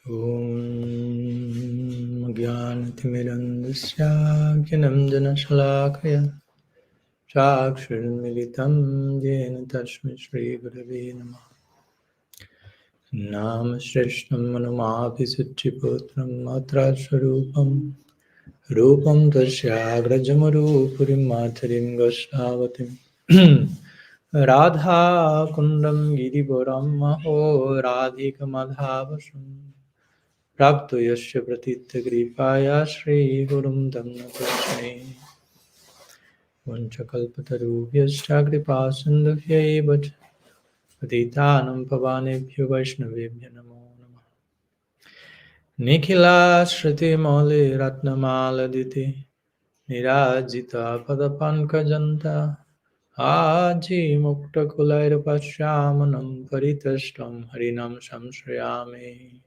Om Jnanatimirandasya Jnananjana Chakshurmilitam Jena Tasmai Shri Gurave Namaha Nam Shrishtam Manumabhisutchiputram Matra Swarupam Rupam Tasya Grajamarupurim Matharim Goshtavatim Radha Kundam Giripuram Maho Radhika Madhavasam Prapto Yasya Pratitya Kripaya Shri Gurum Dhamma Tasmai Vanchakalpatarubhyascha Kripa Sindhuvyaiva Patitanam Pavanebhyo Vaishnavebhyo Namo Namah Nikhila Shriti Mali Ratnamala Diti Nirajita Padapankajanta Aji Mukta Kulaira Pasyamanam Paritashtam Harinam Shamshrayami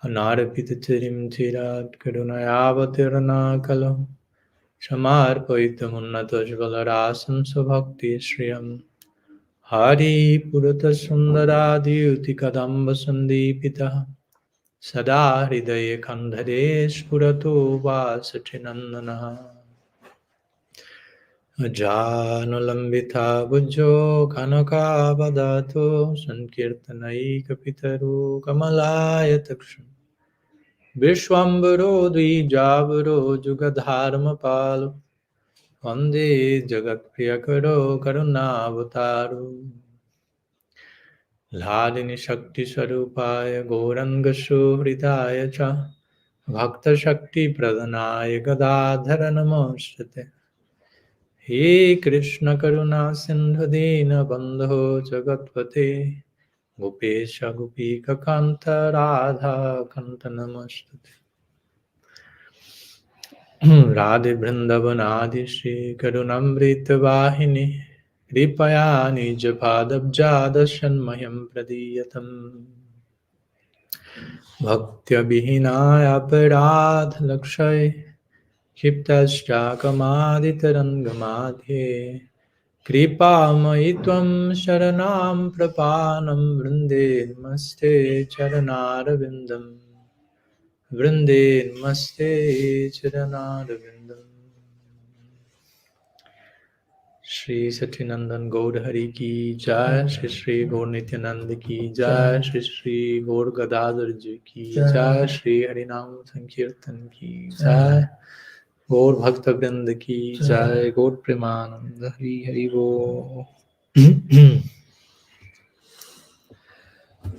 Anarpitatirim Tirat Karunayavatirana Kalam Shamarpaitam Subhakti Shriyam Hari Purata Sundaradi Kadamba Sandipita Sada Hridaya Kandharesh Purato Vasachinandana Ajanulambita Bujjo Kanaka Badato Sankirtanai Kapitaru Kamalaya Taksham Vishwambaro Dvijavaro Jugadharma Palo Vande Jagat Priyakaro Karunavataru Ladini Shakti Swarupaya Gauranga Hridaya Cha Bhakta Shakti Pradhanaya Gadadhara Namaste He Krishna Karuna Sindhu Dina Bandho Jagatpate Gopesha Gopika Kanta Radha Kanta Namaste Radhe Vrindavanadi Shri Karunamrita Vahini Kripaya Nijapad Shanmayam Pradiyatam Bhaktya Vihinaya Aparadh Lakshay Kshiptascha Kamaditarangamadhe Kripa Maitvam Sharanam Prapanam Vrinde Namaste Charanarvindam Vrinde Namaste Charanarvindam Shri Satyanandan Gaur Hari Ki Jai, Shri Shri Gaur Nityananda Ki Jai, Shri Shri Gaur Gadadhar Ji Ki Jai, Shri Harinam Sankirtan Ki Jai, Gaur Bhakta Vrinda Ki Jai, Gaur Premananda Hari Hari Bo.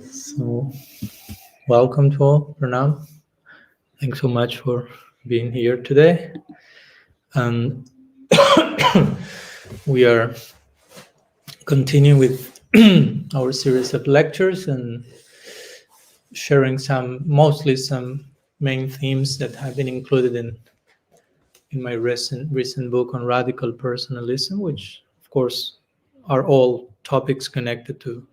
So, welcome to all, Pranam. Thanks so much for being here today. And we are continuing with our series of lectures and sharing mostly some main themes that have been included in my recent book on radical personalism, which of course are all topics connected to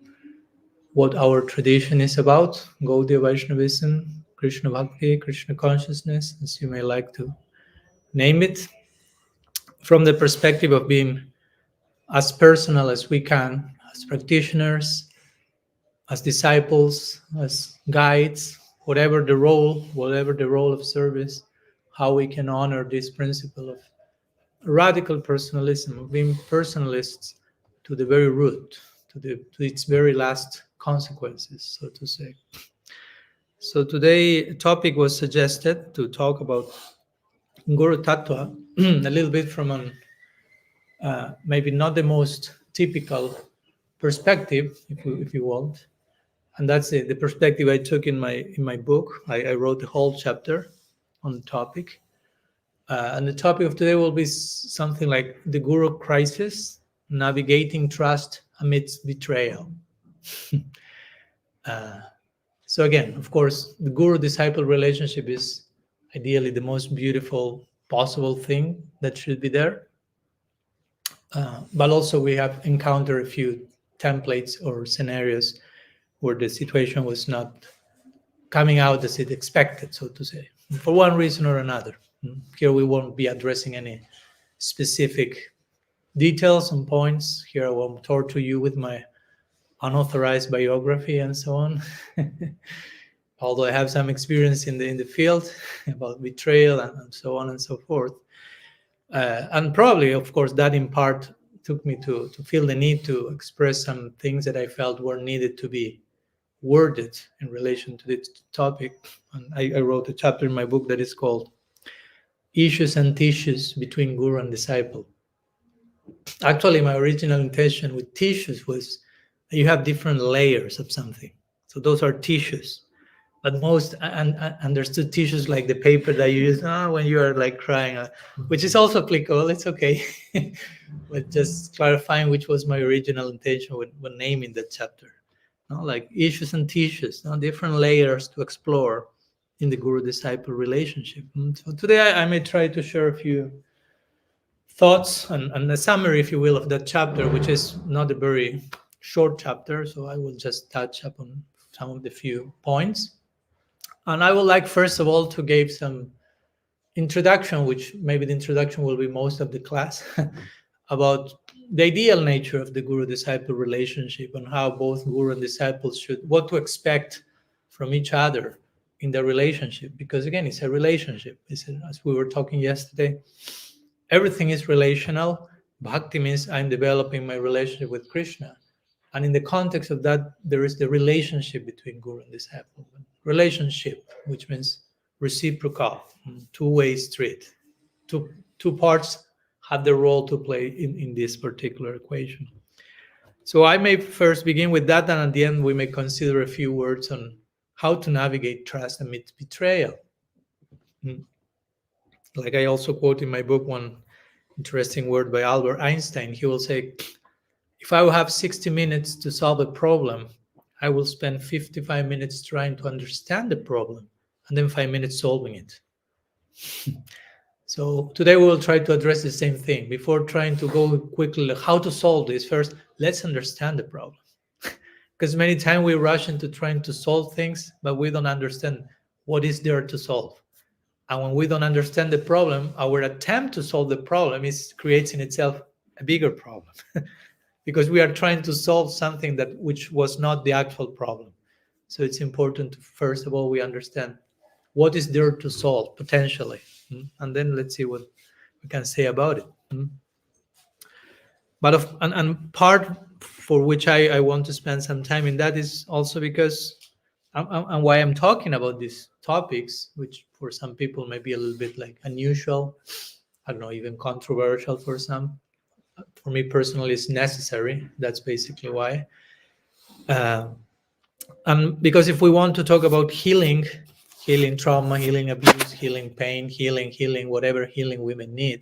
what our tradition is about: Gaudiya Vaishnavism, Krishna Bhakti, Krishna consciousness, as you may like to name it, from the perspective of being as personal as we can, as practitioners, as disciples, as guides, whatever the role of service, how we can honor this principle of radical personalism, of being personalists to the very root, to its very last consequences, so to say. So today, a topic was suggested to talk about Guru Tattva, a little bit from an maybe not the most typical perspective, if you want, and that's the perspective I took in my book. I wrote a whole chapter on the topic, and the topic of today will be something like the Guru crisis: navigating trust amidst betrayal. So again, of course, the Guru-disciple relationship is ideally the most beautiful possible thing that should be there. But also we have encountered a few templates or scenarios where the situation was not coming out as it expected, so to say, for one reason or another. Here we won't be addressing any specific details and points. Here I won't torture you with my unauthorized biography and so on. although I have some experience in the field about betrayal and so on and so forth. And probably, of course, that in part took me to feel the need to express some things that I felt were needed to be worded in relation to this topic. And I wrote a chapter in my book that is called Issues and Tissues Between Guru and Disciple. Actually, my original intention with tissues was you have different layers of something. So those are tissues. But most understood tissues like the paper that you use when you are like crying, which is also applicable. It's okay. But just clarifying which was my original intention when naming that chapter. Like issues and tissues, different layers to explore in the guru-disciple relationship. So today I may try to share a few thoughts and a summary, if you will, of that chapter, which is not a very short chapter. So I will just touch upon some of the few points. And I would like, first of all, to give some introduction, which maybe the introduction will be most of the class, about the ideal nature of the guru-disciple relationship and how both guru and disciples should, what to expect from each other in the relationship. Because again, it's a relationship. As we were talking yesterday, everything is relational. Bhakti means I'm developing my relationship with Krishna. And in the context of that, there is the relationship between guru and disciple. Relationship, which means reciprocal, two-way street. Two parts have the role to play in this particular equation. So I may first begin with that, and at the end we may consider a few words on how to navigate trust amidst betrayal. Like I also quote in my book one interesting word by Albert Einstein. He will say, if I will have 60 minutes to solve a problem, I will spend 55 minutes trying to understand the problem and then 5 minutes solving it. So today we will try to address the same thing. Before trying to go quickly how to solve this, first, let's understand the problem. Because many times we rush into trying to solve things, but we don't understand what is there to solve. And when we don't understand the problem, our attempt to solve the problem creates in itself a bigger problem. Because we are trying to solve something which was not the actual problem. So it's important to, first of all, we understand what is there to solve potentially. And then let's see what we can say about it. But and part for which I want to spend some time in that is also because, and why I'm talking about these topics, which for some people may be a little bit like unusual, I don't know, even controversial for some. For me personally, it's necessary. That's basically why. And because if we want to talk about healing trauma, healing abuse, healing pain, healing whatever healing women need,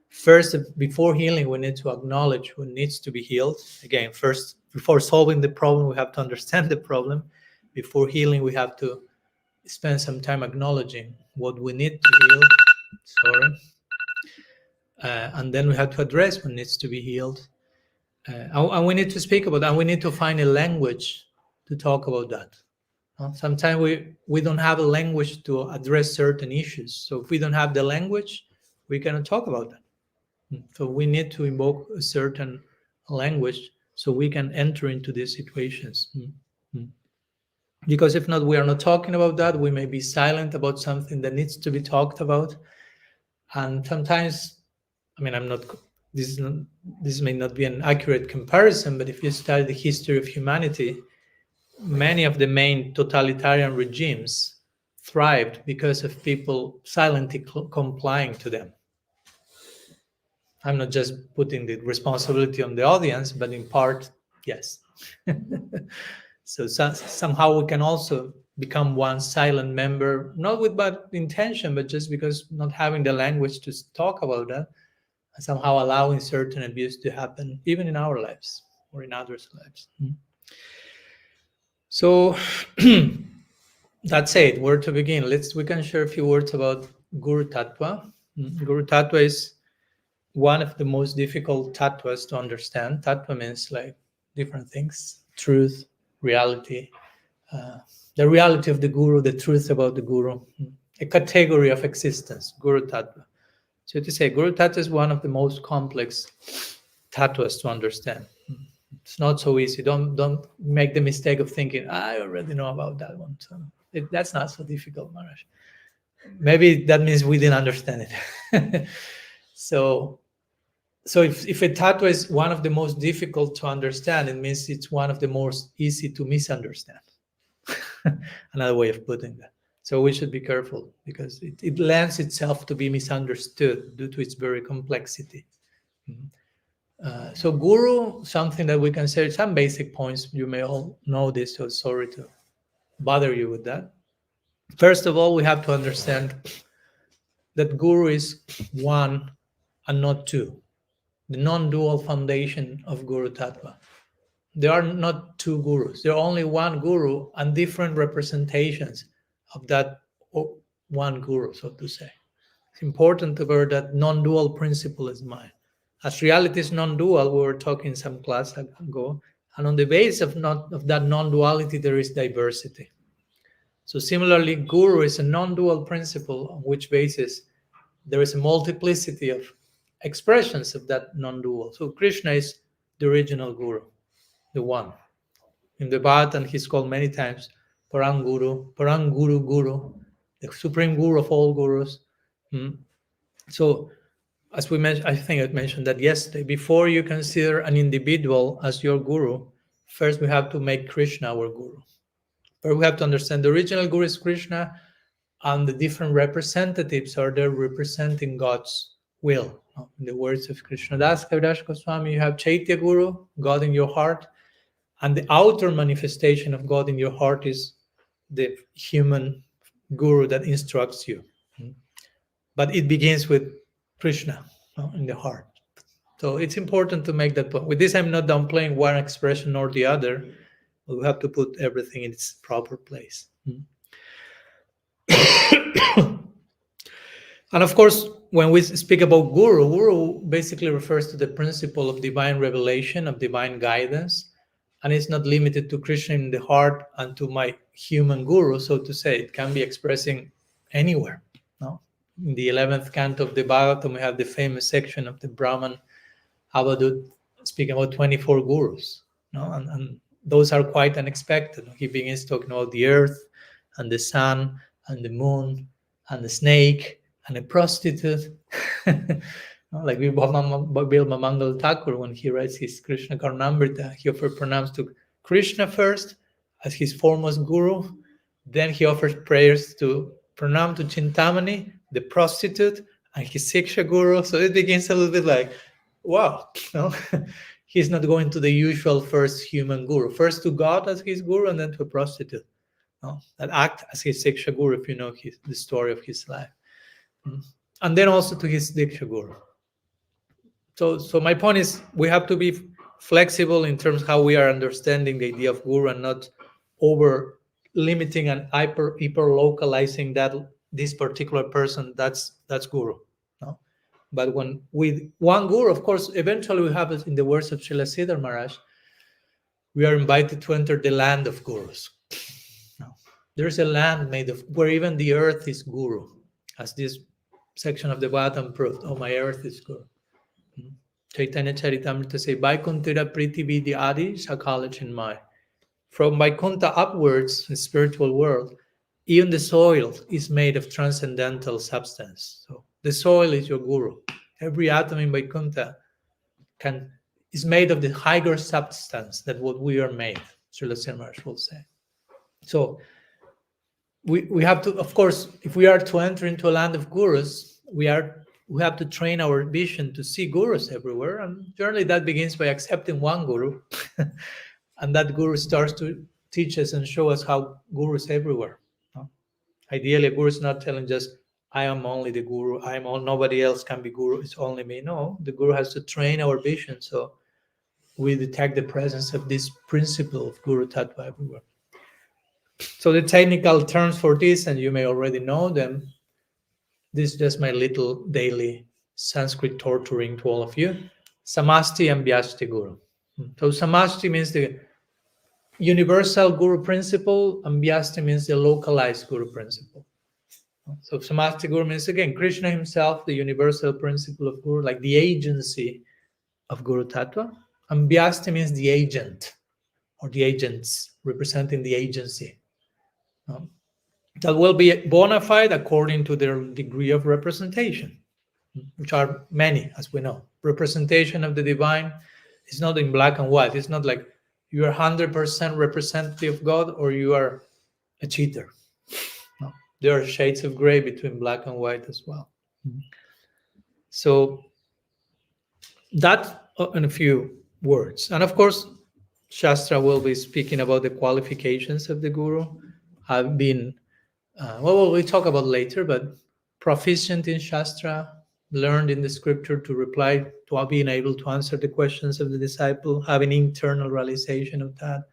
first, before healing, we need to acknowledge what needs to be healed. Again, first, before solving the problem, we have to understand the problem. Before healing, we have to spend some time acknowledging what we need to heal. Sorry. And then we have to address what needs to be healed. And we need to speak about that. And we need to find a language to talk about that. Sometimes we don't have a language to address certain issues. So if we don't have the language, we cannot talk about that. So we need to invoke a certain language so we can enter into these situations. Because if not, we are not talking about that. We may be silent about something that needs to be talked about. And sometimes, I'm not. This may not be an accurate comparison, but if you study the history of humanity, many of the main totalitarian regimes thrived because of people silently complying to them. I'm not just putting the responsibility on the audience, but in part, yes. So somehow we can also become one silent member, not with bad intention, but just because not having the language to talk about that, and somehow allowing certain abuse to happen, even in our lives or in others' lives. So that's it. Where to begin? We can share a few words about Guru Tattva. Guru Tattva is one of the most difficult tattvas to understand. Tattva means like different things: truth, reality, the reality of the guru, the truth about the guru, a category of existence, Guru Tattva. So to say, Guru Tattva is one of the most complex tattvas to understand. It's not so easy. Don't make the mistake of thinking, I already know about that one. So that's not so difficult, Maharaj. Maybe that means we didn't understand it. so if a tattva is one of the most difficult to understand, it means it's one of the most easy to misunderstand. Another way of putting that. So we should be careful because it lends itself to be misunderstood due to its very complexity. So guru, something that we can say, some basic points, you may all know this, so sorry to bother you with that. First of all, we have to understand that guru is one and not two, the non-dual foundation of Guru Tattva. There are not two gurus, there are only one guru and different representations of that one guru, so to say. It's important to bear that non-dual principle is mine. As reality is non-dual, we were talking some class ago, and on the base of that non-duality, there is diversity. So similarly, guru is a non-dual principle on which basis there is a multiplicity of expressions of that non-dual. So Krishna is the original guru, the one. In the Bhagavatam, he's called many times Parang Guru Guru, the supreme guru of all gurus. So as we mentioned, I think I mentioned that yesterday, before you consider an individual as your guru, first we have to make Krishna our guru. But we have to understand the original guru is Krishna, and the different representatives are there representing God's will. In the words of Krishnadas Kaviraj Goswami, you have Chaitya Guru, God in your heart, and the outer manifestation of God in your heart is the human guru that instructs you. But it begins with Krishna in the heart. So it's important to make that point. With this, I'm not downplaying one expression or the other. But we have to put everything in its proper place. And of course, when we speak about guru basically refers to the principle of divine revelation, of divine guidance. And it's not limited to Krishna in the heart and to my human guru, so to say. It can be expressing anywhere. No? In the 11th canto of the Bhagavatam, we have the famous section of the Brahman Avadut speaking about 24 gurus. No? And those are quite unexpected. He begins talking about the earth and the sun and the moon and the snake and a prostitute. Like Bilma Mangal Thakur, when he writes his Krishna Karnamrita, he offers pranams to Krishna first as his foremost guru. Then he offers prayers to pranam to Chintamani, the prostitute, and his Siksha guru. So it begins a little bit like, wow, he's not going to the usual first human guru. First to God as his guru, and then to a prostitute. That act as his Siksha guru, if you know the story of his life. And then also to his Diksha guru. So my point is, we have to be flexible in terms of how we are understanding the idea of guru and not over limiting and hyper localizing that this particular person that's guru. No? But when with one guru, of course, eventually we have it in the words of Srila Siddhar Maharaj, we are invited to enter the land of gurus. No. There's a land made of where even the earth is guru, as this section of the Bhagavatam proved. Oh, my earth is guru. Chaitanya Charitamrita say, Vaikuntira Priti Vidya Adi Sakala Chinmaya. From Vaikuntha upwards, in the spiritual world, even the soil is made of transcendental substance. So the soil is your guru. Every atom in Vaikuntha is made of the higher substance than what we are made, Srila Maharaj will say. So we have to, of course, if we are to enter into a land of gurus, we have to train our vision to see gurus everywhere. And generally that begins by accepting one guru. And that guru starts to teach us and show us how guru is everywhere. Ideally, a guru is not telling just, I am only the guru, nobody else can be guru, it's only me. No, the guru has to train our vision so we detect the presence of this principle of Guru Tattva everywhere. So the technical terms for this, and you may already know them, this is just my little daily Sanskrit torturing to all of you. Samasti and Vyasti Guru. So Samasti means the universal Guru principle, and Vyasti means the localized Guru principle. So Samasti Guru means, again, Krishna himself, the universal principle of Guru, like the agency of Guru Tattva. And Vyasti means the agent or the agents, representing the agency. Um, that will be bona fide according to their degree of representation, which are many, as we know. Representation of the divine is not in black and white. It's not like you are 100% representative of God or you are a cheater. No. There are shades of gray between black and white as well. So that in a few words. And of course, Shastra will be speaking about the qualifications of the guru. I've been, well, we'll talk about later, but proficient in Shastra, learned in the scripture to reply, to being able to answer the questions of the disciple, having internal realization of that,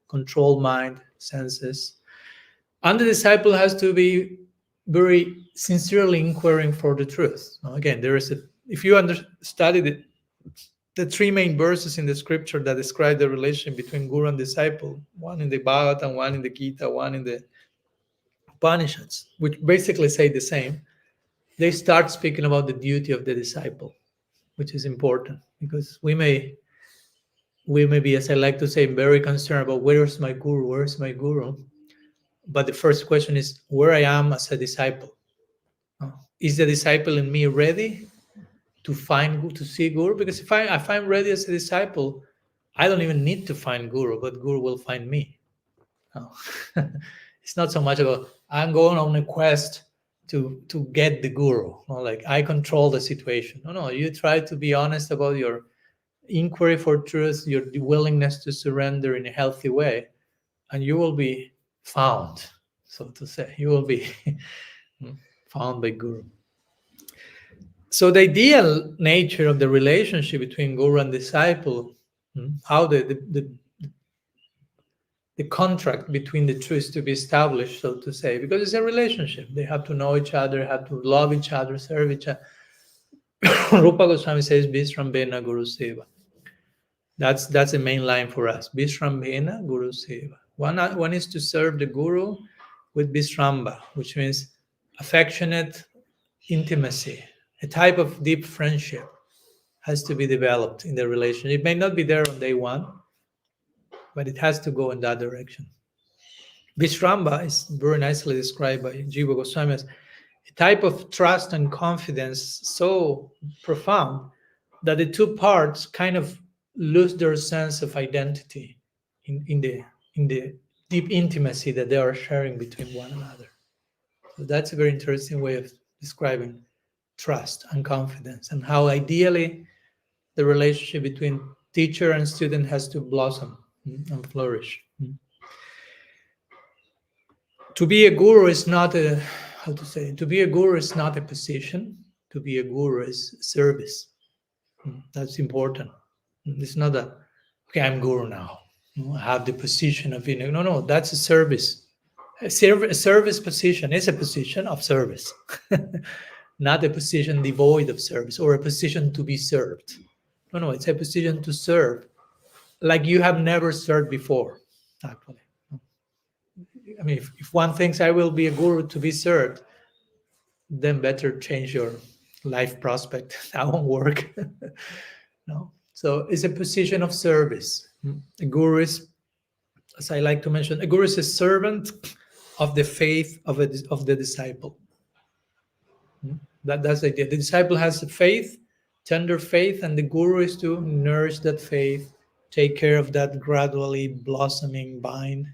control mind, senses. And the disciple has to be very sincerely inquiring for the truth. Now, again, there is a, if you study the three main verses in the scripture that describe the relation between guru and disciple, one in the Bhagavatam, one in the Gita, one in the Upanishads, which basically say the same, they start speaking about the duty of the disciple, which is important because we may be, as I like to say, very concerned about where's my guru, but the first question is where I am as a disciple. Is the disciple in me ready to see guru? Because if I'm ready as a disciple, I don't even need to find guru, but guru will find me. No. It's not so much about I'm going on a quest to get the guru. No, like I control the situation. No, you try to be honest about your inquiry for truth, your willingness to surrender in a healthy way, and you will be found, so to say. You will be found by guru. So the ideal nature of the relationship between guru and disciple, how the contract between the two is to be established, so to say, because it's a relationship. They have to know each other, have to love each other, serve each other. Rupa Goswami says, Visram Bena Guru Seva. That's the main line for us. Visram Bena Guru Seva. One is to serve the guru with Visramba, which means affectionate intimacy. A type of deep friendship has to be developed in the relationship. It may not be there on day one, but it has to go in that direction. Vishramba is very nicely described by Jiva Goswami as a type of trust and confidence so profound that the two parts kind of lose their sense of identity in the deep intimacy that they are sharing between one another. So that's a very interesting way of describing trust and confidence, and how ideally the relationship between teacher and student has to blossom and flourish. To be a guru is not a, to be a guru is not a position. To be a guru is service. That's important. It's not that, okay, I'm guru now. I have the position of being. No, that's a service. A service position is a position of service, not a position devoid of service or a position to be served. No, it's a position to serve like you have never served before, actually. I mean, if one thinks I will be a guru to be served, then better change your life prospect. That won't work. No. So it's a position of service. A guru is, as I like to mention, a guru is a servant of the faith of the disciple. That's the idea. The disciple has a faith, tender faith, and the guru is to nourish that faith, take care of that gradually blossoming vine.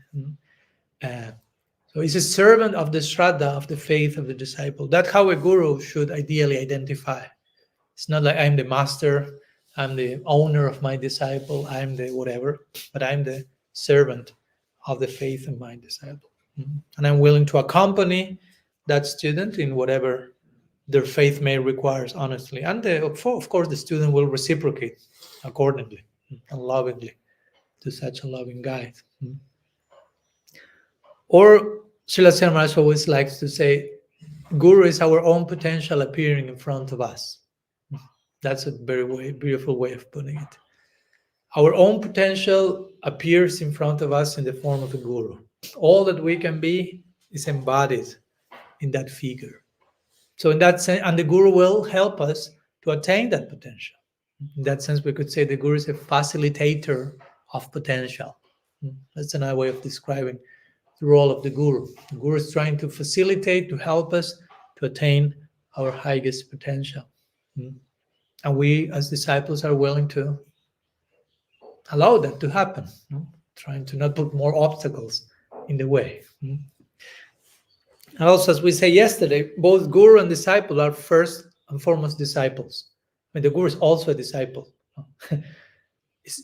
So he's a servant of the Shraddha, of the faith of the disciple. That's how a guru should ideally identify. It's not like I'm the master, I'm the owner of my disciple, I'm the whatever, but I'm the servant of the faith of my disciple. And I'm willing to accompany that student in whatever their faith may require, honestly. And of course, the student will reciprocate accordingly and lovingly to such a loving guide. Or Srila Maharaj always likes to say, Guru is our own potential appearing in front of us. That's a very beautiful way of putting it. Our own potential appears in front of us in the form of a guru. All that we can be is embodied in that figure. So in that sense, and the guru will help us to attain that potential. In that sense, we could say the guru is a facilitator of potential. That's another way of describing the role of the guru. The guru is trying to facilitate, to help us to attain our highest potential. And we, as disciples, are willing to allow that to happen, trying to not put more obstacles in the way. And also, as we say yesterday, both guru and disciple are first and foremost disciples. I mean, the guru is also a disciple.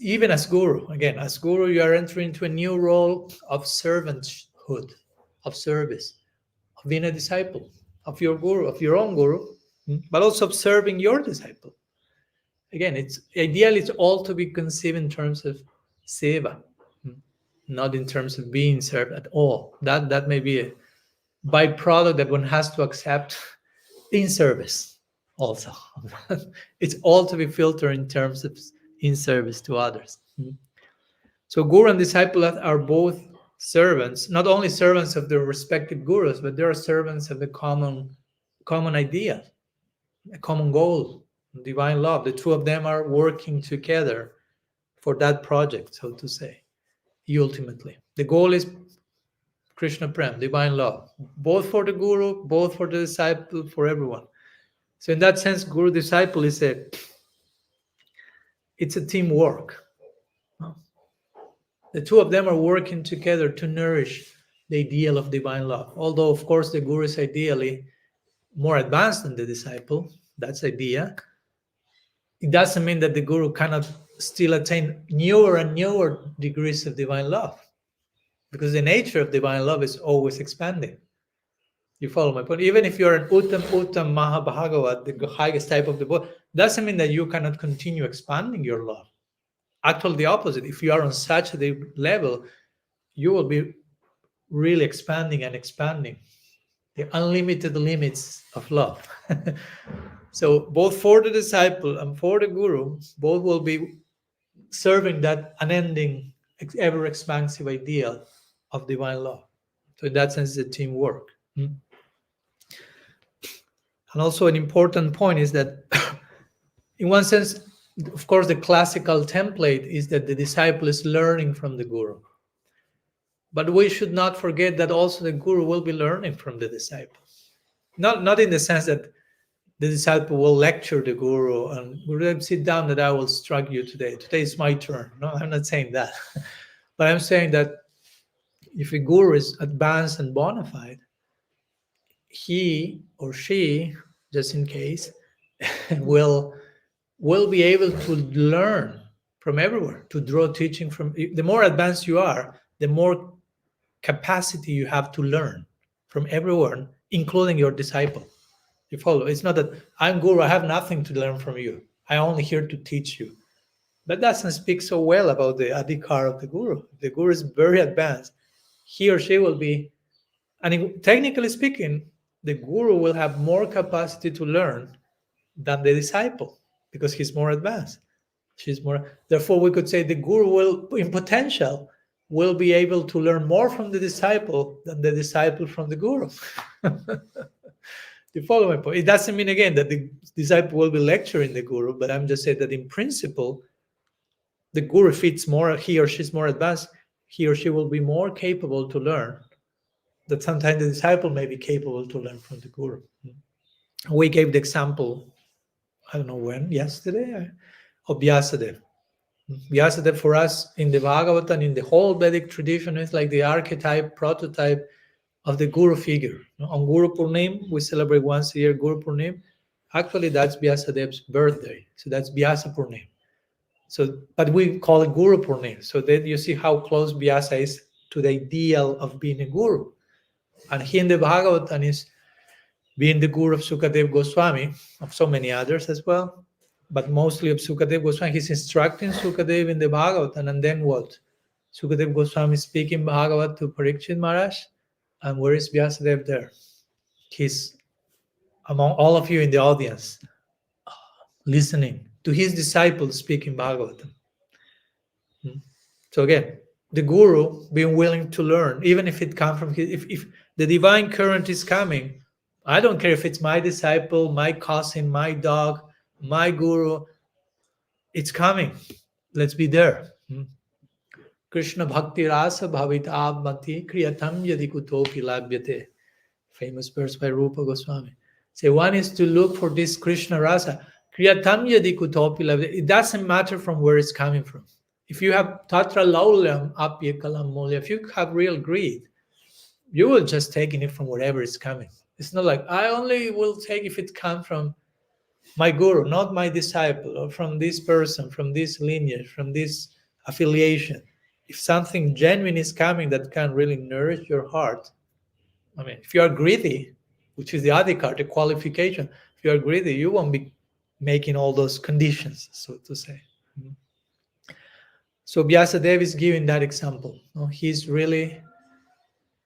Even as guru, again, as guru, you are entering into a new role of servanthood, of service, of being a disciple of your guru, of your own guru, but also of serving your disciple. Again, it's ideally it's all to be conceived in terms of seva, not in terms of being served at all. That may be a byproduct that one has to accept in service also. It's all to be filtered in terms of in service to others. So guru and disciple are both servants, not only servants of their respective gurus, but they are servants of the common idea, a common goal, divine love. The two of them are working together for that project, so to say. Ultimately, the goal is Krishna Prem, divine love, both for the guru, both for the disciple, for everyone. So in that sense, guru disciple is it's a teamwork. The two of them are working together to nourish the ideal of divine love. Although, of course, the guru is ideally more advanced than the disciple. That's the idea. It doesn't mean that the guru cannot still attain newer and newer degrees of divine love, because the nature of divine love is always expanding. You follow my point? Even if you're an Uttam Mahabhagavat, the highest type of the book, doesn't mean that you cannot continue expanding your love. Actually, the opposite. If you are on such a level, you will be really expanding and expanding the unlimited limits of love. So both for the disciple and for the guru, both will be serving that unending, ever expansive ideal of divine love. So in that sense, it's a teamwork. And also an important point is that in one sense, of course, the classical template is that the disciple is learning from the guru. But we should not forget that also the guru will be learning from the disciple. Not in the sense that the disciple will lecture the guru and Guru, sit down that I will instruct you today. Today is my turn. No, I'm not saying that. But I'm saying that if a guru is advanced and bona fide, he or she, just in case, will be able to learn from everywhere, to draw teaching from. The more advanced you are, the more capacity you have to learn from everyone, including your disciple. You follow? It's not that I'm guru, I have nothing to learn from you. I'm only here to teach you. That doesn't speak so well about the adhikar of the guru. The guru is very advanced. He or she will be, and technically speaking, the guru will have more capacity to learn than the disciple because he's more advanced. She's more. Therefore, we could say the guru will, in potential, will be able to learn more from the disciple than the disciple from the guru. You follow my point? It doesn't mean, again, that the disciple will be lecturing the guru, but I'm just saying that in principle, the guru fits more, he or she's more advanced, he or she will be more capable to learn that sometimes the disciple may be capable to learn from the guru. We gave the example, I don't know when, yesterday, of Vyasadeva. Vyasadeva for us in the Bhagavata and in the whole Vedic tradition is like the archetype, prototype of the guru figure. On Guru Purnim, we celebrate once a year Guru Purnim. Actually, that's Vyasadeva's birthday. So that's Vyasa Purnim. So, but we call it Guru Purnim. So then you see how close Vyasa is to the ideal of being a guru. And he in the Bhagavatam is being the guru of Sukadeva Goswami, of so many others as well, but mostly of Sukadeva Goswami. He's instructing Sukadeva in the Bhagavatam, and then what? Sukadeva Goswami speaking Bhagavat to Parikshit Maharaj, and where is Vyasadeva there? He's among all of you in the audience, listening to his disciples speaking Bhagavatam. So again, the guru being willing to learn, even if it comes from his, if the divine current is coming, I don't care if it's my disciple, my cousin, my dog, my guru, It's coming. Let's be there. Krishna Bhakti Rasa Bhavita Abmati Kriyatam Yadi Kutopi Labhyate. Famous verse by Rupa Goswami. So one is to look for this Krishna Rasa. Kriyatam Yadi Kutopi Labhyate. It doesn't matter from where it's coming from. If you have Tatra Laulam Apya Kalam Mulya, if you have real greed, you will just take it from wherever it's coming. It's not like I only will take if it comes from my guru, not my disciple, or from this person, from this lineage, from this affiliation. If something genuine is coming that can really nourish your heart, I mean, if you are greedy, which is the other card, the qualification, if you are greedy, you won't be making all those conditions, so to say. So Vyasadeva is giving that example. He's really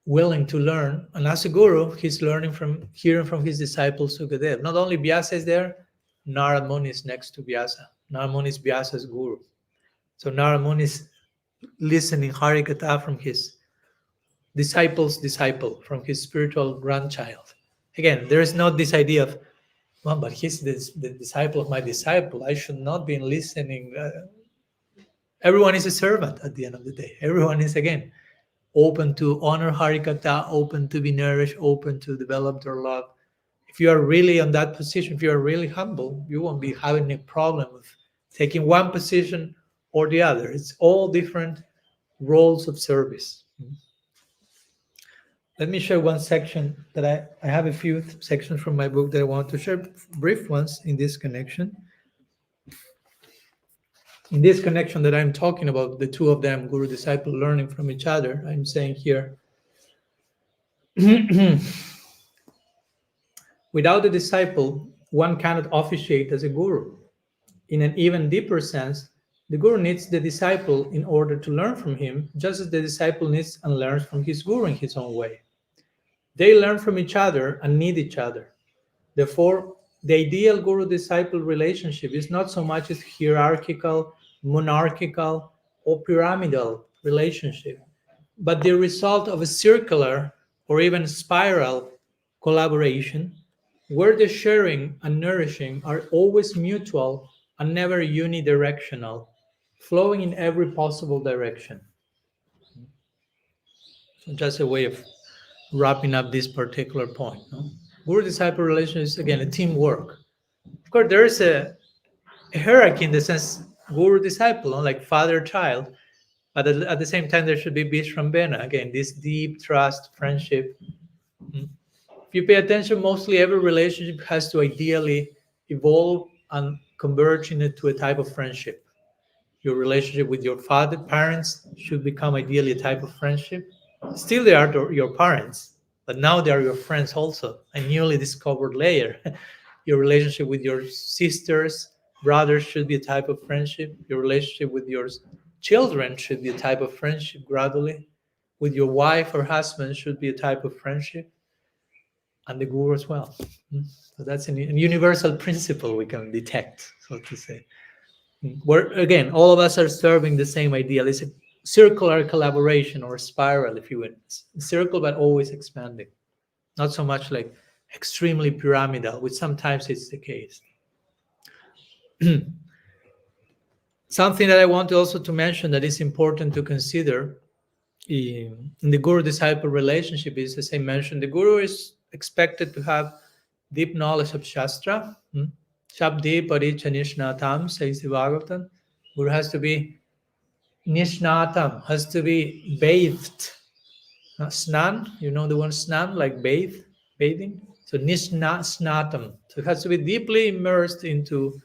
willing to learn, and as a guru, he's hearing from his disciple Sukadeva. Not only Vyasa is there, Narad Muni is next to Vyasa. Narad Muni is Vyasa's guru. So Narad Muni is listening Harikatha from his disciple's disciple, from his spiritual grandchild. Again, there is not this idea of, well, but he's the disciple of my disciple. I should not be listening. Everyone is a servant at the end of the day. Everyone is, again, open to honor Harikatha, open to be nourished, open to develop their love. If you are really on that position, if you are really humble, you won't be having a problem with taking one position or the other. It's all different roles of service. Let me share one section that I have a few sections from my book that I want to share, brief ones in this connection. In this connection that I'm talking about, the two of them, guru disciple, learning from each other, I'm saying here, without the disciple, one cannot officiate as a guru. In an even deeper sense, the guru needs the disciple in order to learn from him, just as the disciple needs and learns from his guru in his own way. They learn from each other and need each other. Therefore, the ideal guru-disciple relationship is not so much a hierarchical, monarchical, or pyramidal relationship, but the result of a circular or even spiral collaboration where the sharing and nourishing are always mutual and never unidirectional, flowing in every possible direction. So just a way of wrapping up this particular point. No? Guru-disciple relation is, again, a teamwork. Of course, there is a hierarchy in the sense guru-disciple, no? Like father-child, but at the same time, there should be Vishwambena. Again, this deep trust, friendship. If you pay attention, mostly every relationship has to ideally evolve and converge into a type of friendship. Your relationship with your father, parents should become ideally a type of friendship. Still, they are your parents, but now they are your friends also, a newly discovered layer. Your relationship with your sisters, brothers should be a type of friendship. Your relationship with your children should be a type of friendship gradually. With your wife or husband should be a type of friendship, and the guru as well. So that's a universal principle we can detect, so to say. Where, again, all of us are serving the same ideal. It's a circular collaboration or spiral, if you will. Circle, but always expanding. Not so much like extremely pyramidal, which sometimes it's the case. Something that I want also to mention that is important to consider in the guru-disciple relationship is, as I mentioned, the guru is expected to have deep knowledge of Shastra. Shabdi Paricha Nishnatam, says the Bhagavatam. Guru has to be Nishnatam, has to be bathed. Snan, you know the one snan, like bathing. So Snatam. So it has to be deeply immersed into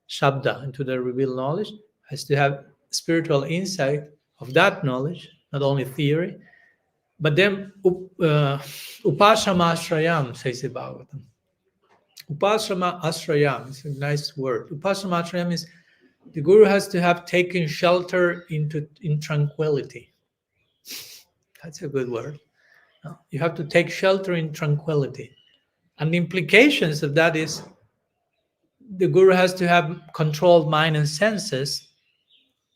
Shabda, into the revealed knowledge, has to have spiritual insight of that knowledge, not only theory. But then Upasama Ashrayam, says the Bhagavatam. Upasama Ashrayam is a nice word. Upasama Ashrayam is the guru has to have taken shelter in tranquility. That's a good word. You have to take shelter in tranquility. And the implications of that is the guru has to have controlled mind and senses,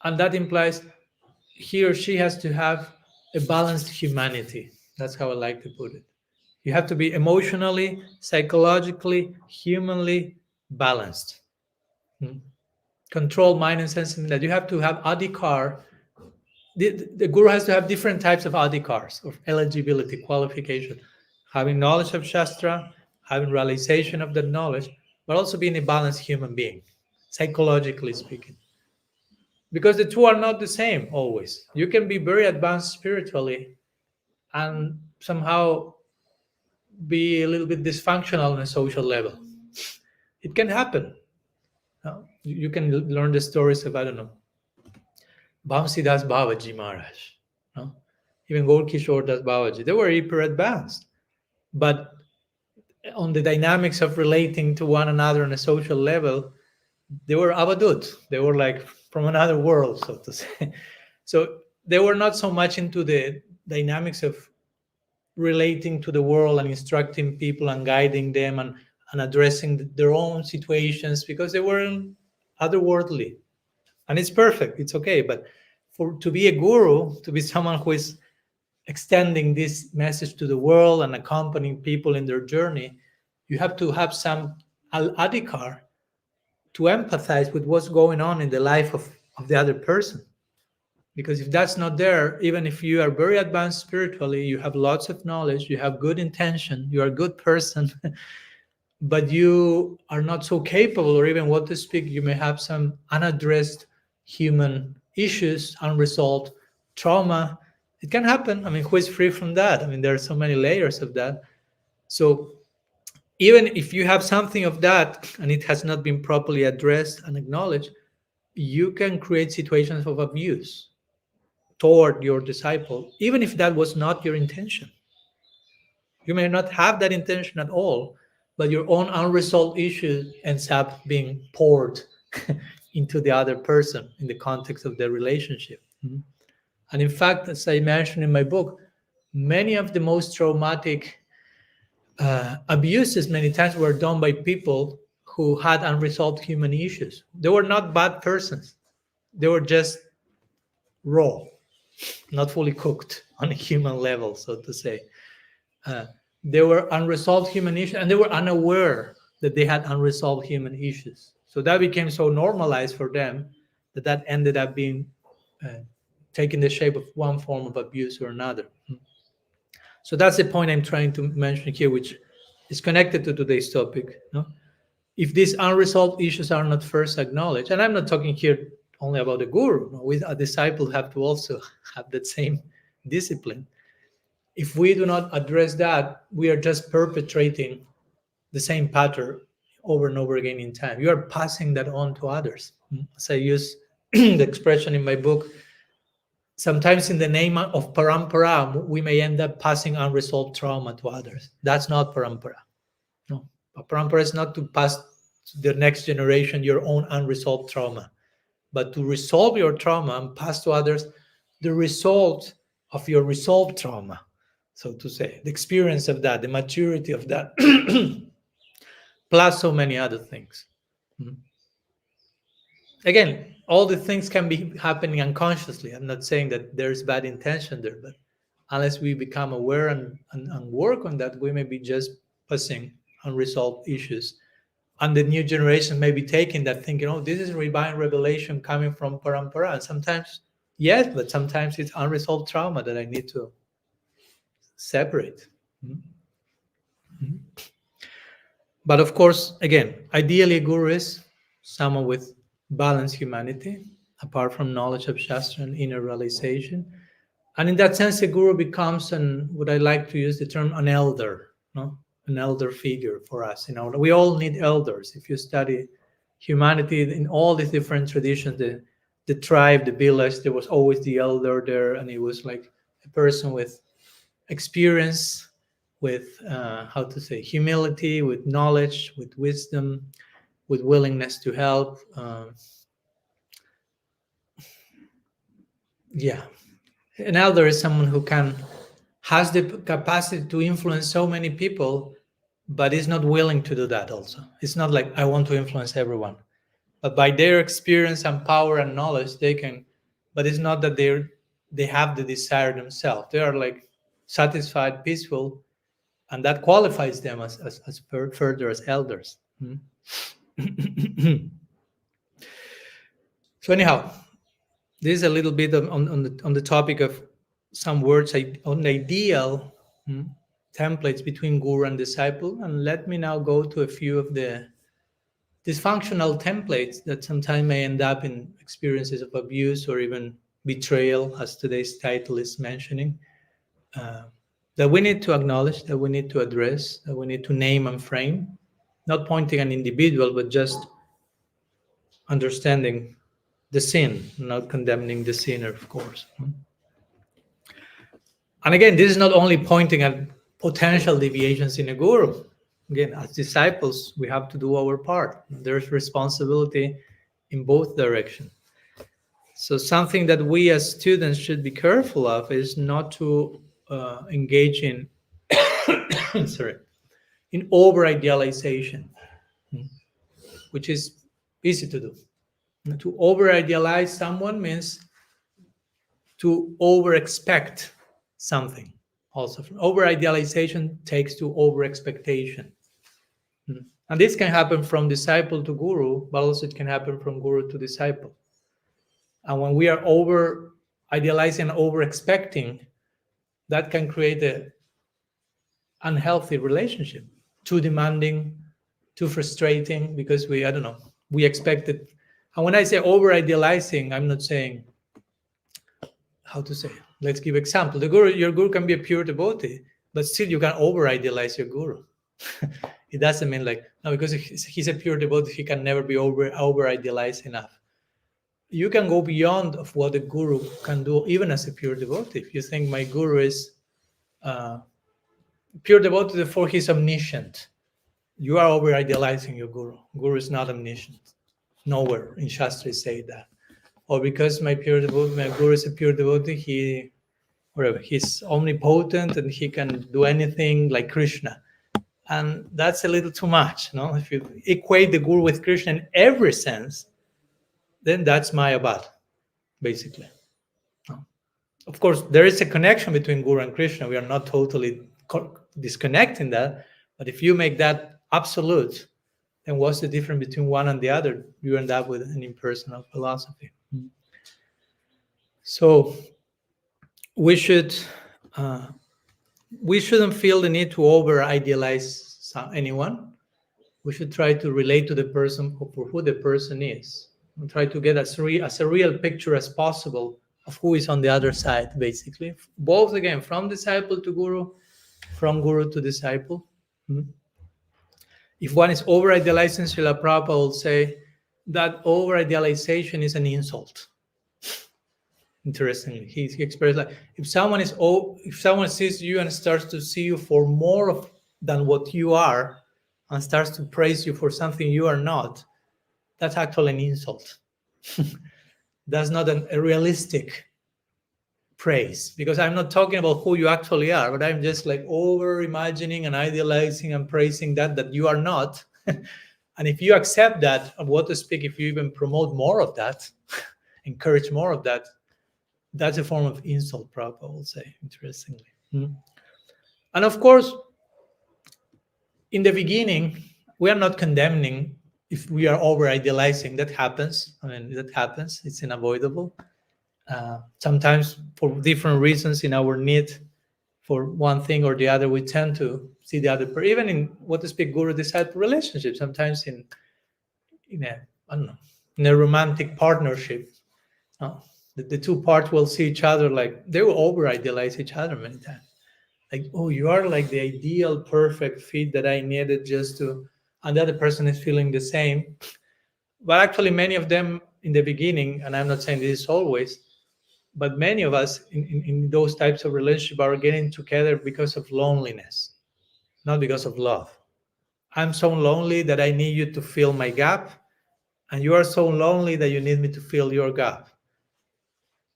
and that implies he or she has to have a balanced humanity. That's how I like to put it. You have to be emotionally, psychologically, humanly balanced. control mind and sense, that you have to have adhikar. The guru has to have different types of adhikars, of eligibility, qualification, having knowledge of Shastra, having realization of that knowledge, but also being a balanced human being, psychologically speaking. Because the two are not the same always. You can be very advanced spiritually and somehow be a little bit dysfunctional on a social level. It can happen. You can learn the stories of, I don't know, Bamsidas Babaji Maharaj, no? Even Gorkishore Das Babaji. They were hyper advanced. But on the dynamics of relating to one another on a social level, they were avadut. They were like from another world, so to say. So they were not so much into the dynamics of relating to the world and instructing people and guiding them and addressing their own situations, because they were otherworldly. And it's perfect, it's okay. But for to be a guru, to be someone who is extending this message to the world and accompanying people in their journey, you have to have some adhikar to empathize with what's going on in the life of the other person. Because if that's not there, even if you are very advanced spiritually, you have lots of knowledge, you have good intention, you are a good person, but you are not so capable or even what to speak, you may have some unaddressed human issues, unresolved trauma. It can happen. I mean, who is free from that? I mean, there are so many layers of that. So even if you have something of that and it has not been properly addressed and acknowledged, you can create situations of abuse toward your disciple, even if that was not your intention. You may not have that intention at all, but your own unresolved issue ends up being poured into the other person in the context of the relationship. Mhm. And in fact, as I mentioned in my book, many of the most traumatic abuses many times were done by people who had unresolved human issues. They were not bad persons. They were just raw, not fully cooked on a human level, so to say. Uh, they were unresolved human issues, and they were unaware that they had unresolved human issues. So that became so normalized for them that that ended up being taking the shape of one form of abuse or another. So that's the point I'm trying to mention here, which is connected to today's topic. No? If these unresolved issues are not first acknowledged, and I'm not talking here only about the guru, no? We, a disciple, have to also have that same discipline. If we do not address that, we are just perpetrating the same pattern over and over again in time. You are passing that on to others. As I use the expression in my book, sometimes in the name of parampara, we may end up passing unresolved trauma to others. That's not parampara. No, parampara is not to pass to the next generation your own unresolved trauma, but to resolve your trauma and pass to others the result of your resolved trauma, so to say, the experience of that, the maturity of that, plus so many other things. Mhm. Again, all the things can be happening unconsciously. I'm not saying that there's bad intention there, but unless we become aware and work on that, we may be just passing unresolved issues. And the new generation may be taking that, thinking, oh, this is divine revelation coming from parampara. And sometimes, yes, but sometimes it's unresolved trauma that I need to separate. Mhm. Mhm. But of course, again, ideally, a guru is someone with balanced humanity, apart from knowledge of Shastra and inner realization. And in that sense, a guru becomes what I like to use the term, an elder, no? An elder figure for us. You know, we all need elders. If you study humanity in all these different traditions, the tribe, the village, there was always the elder there, and it was like a person with experience, with how to say, humility, with knowledge, with wisdom, with willingness to help. Yeah, an elder is someone who has the capacity to influence so many people, but is not willing to do that. Also, it's not like I want to influence everyone, but by their experience and power and knowledge, they can. But it's not that they have the desire themselves. They are like satisfied, peaceful, and that qualifies them as further as elders. So anyhow, this is a little bit on the topic of some words on ideal templates between guru and disciple. And let me now go to a few of the dysfunctional templates that sometimes may end up in experiences of abuse or even betrayal, as today's title is mentioning, that we need to acknowledge, that we need to address, that we need to name and frame, not pointing an individual, but just understanding the sin, not condemning the sinner, of course. And again, this is not only pointing at potential deviations in a guru. Again, as disciples, we have to do our part. There's responsibility in both directions. So something that we as students should be careful of is not to engage in, sorry, in over-idealization, which is easy to do. To over-idealize someone means to over-expect something. Also, over-idealization takes to over-expectation. And this can happen from disciple to guru, but also it can happen from guru to disciple. And when we are over-idealizing and over-expecting, that can create an unhealthy relationship, too demanding, too frustrating, because we expected. And when I say over-idealizing, I'm not saying, how to say, let's give example. Your guru can be a pure devotee, but still you can over-idealize your guru. It doesn't mean like, no, because he's a pure devotee, he can never be over-idealized enough. You can go beyond of what a guru can do, even as a pure devotee. If you think my guru is pure devotee, therefore he's omniscient, you are over-idealizing your guru. Guru is not omniscient. Nowhere in Shastra say that. Or because my guru is a pure devotee, he's omnipotent and he can do anything like Krishna. And that's a little too much. No? If you equate the guru with Krishna in every sense, then that's Mayavad, basically. No? Of course, there is a connection between guru and Krishna. We are not totally disconnecting that. But if you make that absolute, then what's the difference between one and the other? You end up with an impersonal philosophy. So we shouldn't feel the need to over-idealize anyone. We should try to relate to the person for who the person is, and try to get as a real picture as possible of who is on the other side, basically. Both, again, from disciple to guru, from guru to disciple. If one is over-idealizing, Srila Prabhupada will say that over-idealization is an insult. Interestingly, he expressed like, if someone sees you and starts to see you for more than what you are, and starts to praise you for something you are not, that's actually an insult. That's not a realistic praise, because I'm not talking about who you actually are, but I'm just like over imagining and idealizing and praising that you are not. And if you accept that, of what to speak, if you even promote more of that, encourage more of that, that's a form of insult, Prabhupada will say, interestingly. And of course, in the beginning, we are not condemning if we are over-idealizing. That happens. That happens. It's unavoidable. Sometimes, for different reasons, in our need for one thing or the other, we tend to see the other person. Even in what to speak, guru-disciple relationship, sometimes in a romantic partnership, the two parts will see each other like they will over-idealize each other many times. Like, oh, you are like the ideal, perfect fit that I needed just to, and the other person is feeling the same. But actually, many of them in the beginning, and I'm not saying this is always, but many of us in those types of relationships are getting together because of loneliness, not because of love. I'm so lonely that I need you to fill my gap, and you are so lonely that you need me to fill your gap.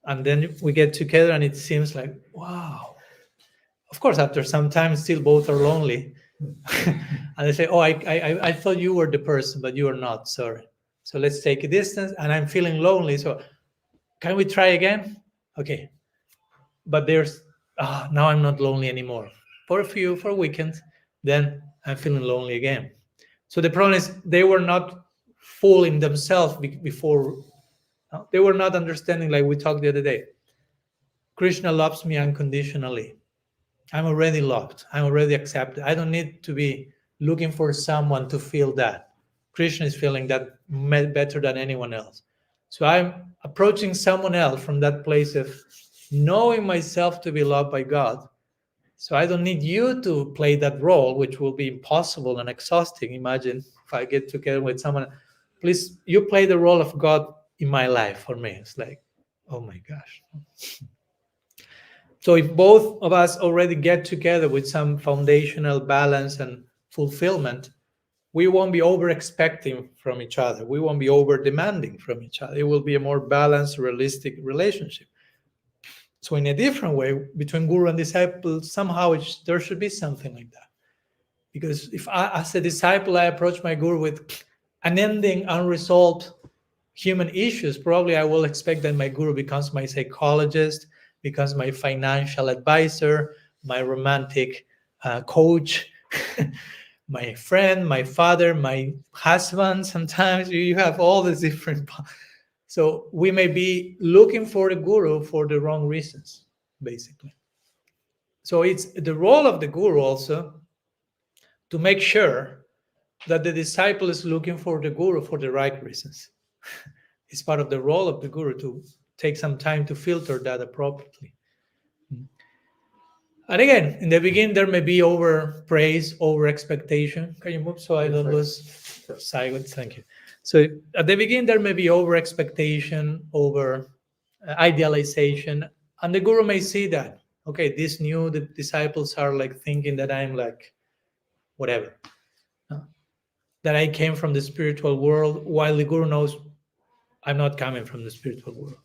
And then we get together and it seems like, wow. Of course, after some time, still both are lonely. And they say, oh, I thought you were the person, but you are not, sorry. So let's take a distance, and I'm feeling lonely. So can we try again? Okay. But now I'm not lonely anymore. For a weekend, then I'm feeling lonely again. So the problem is they were not full in themselves before They were not understanding, like we talked the other day. Krishna loves me unconditionally. I'm already loved. I'm already accepted. I don't need to be looking for someone to feel that. Krishna is feeling that better than anyone else. So I'm approaching someone else from that place of knowing myself to be loved by God. So I don't need you to play that role, which will be impossible and exhausting. Imagine if I get together with someone, please, you play the role of God in my life for me. It's like, oh my gosh. So if both of us already get together with some foundational balance and fulfillment, we won't be over expecting from each other. We won't be over demanding from each other. It will be a more balanced, realistic relationship. So in a different way, between guru and disciple, somehow there should be something like that. Because if I, as a disciple, I approach my guru with unending, unresolved human issues, probably I will expect that my guru becomes my psychologist, becomes my financial advisor, my romantic coach, my friend, my father, my husband. Sometimes you have all these different. So we may be looking for the guru for the wrong reasons, basically. So it's the role of the guru also to make sure that the disciple is looking for the guru for the right reasons. It's part of the role of the guru to take some time to filter that appropriately. And again, in the beginning, there may be over praise, over expectation. Can you move so I don't lose sight? Thank you. So at the beginning, there may be over expectation, over idealization, and the guru may see that. Okay, these new disciples are like thinking that I'm like whatever, that I came from the spiritual world, while the guru knows I'm not coming from the spiritual world.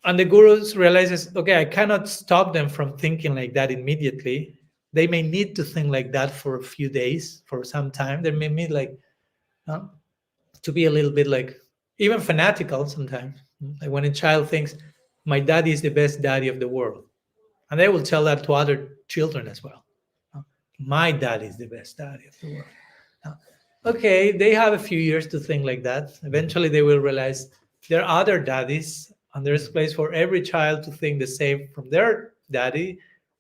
And the guru realizes, okay, I cannot stop them from thinking like that immediately. They may need to think like that for a few days, for some time. They may need like to be a little bit like even fanatical sometimes. Like when a child thinks, my daddy is the best daddy of the world. And they will tell that to other children as well. My daddy is the best daddy of the world. Okay, they have a few years to think like that. Eventually, they will realize there are other daddies, and there's a place for every child to think the same from their daddy.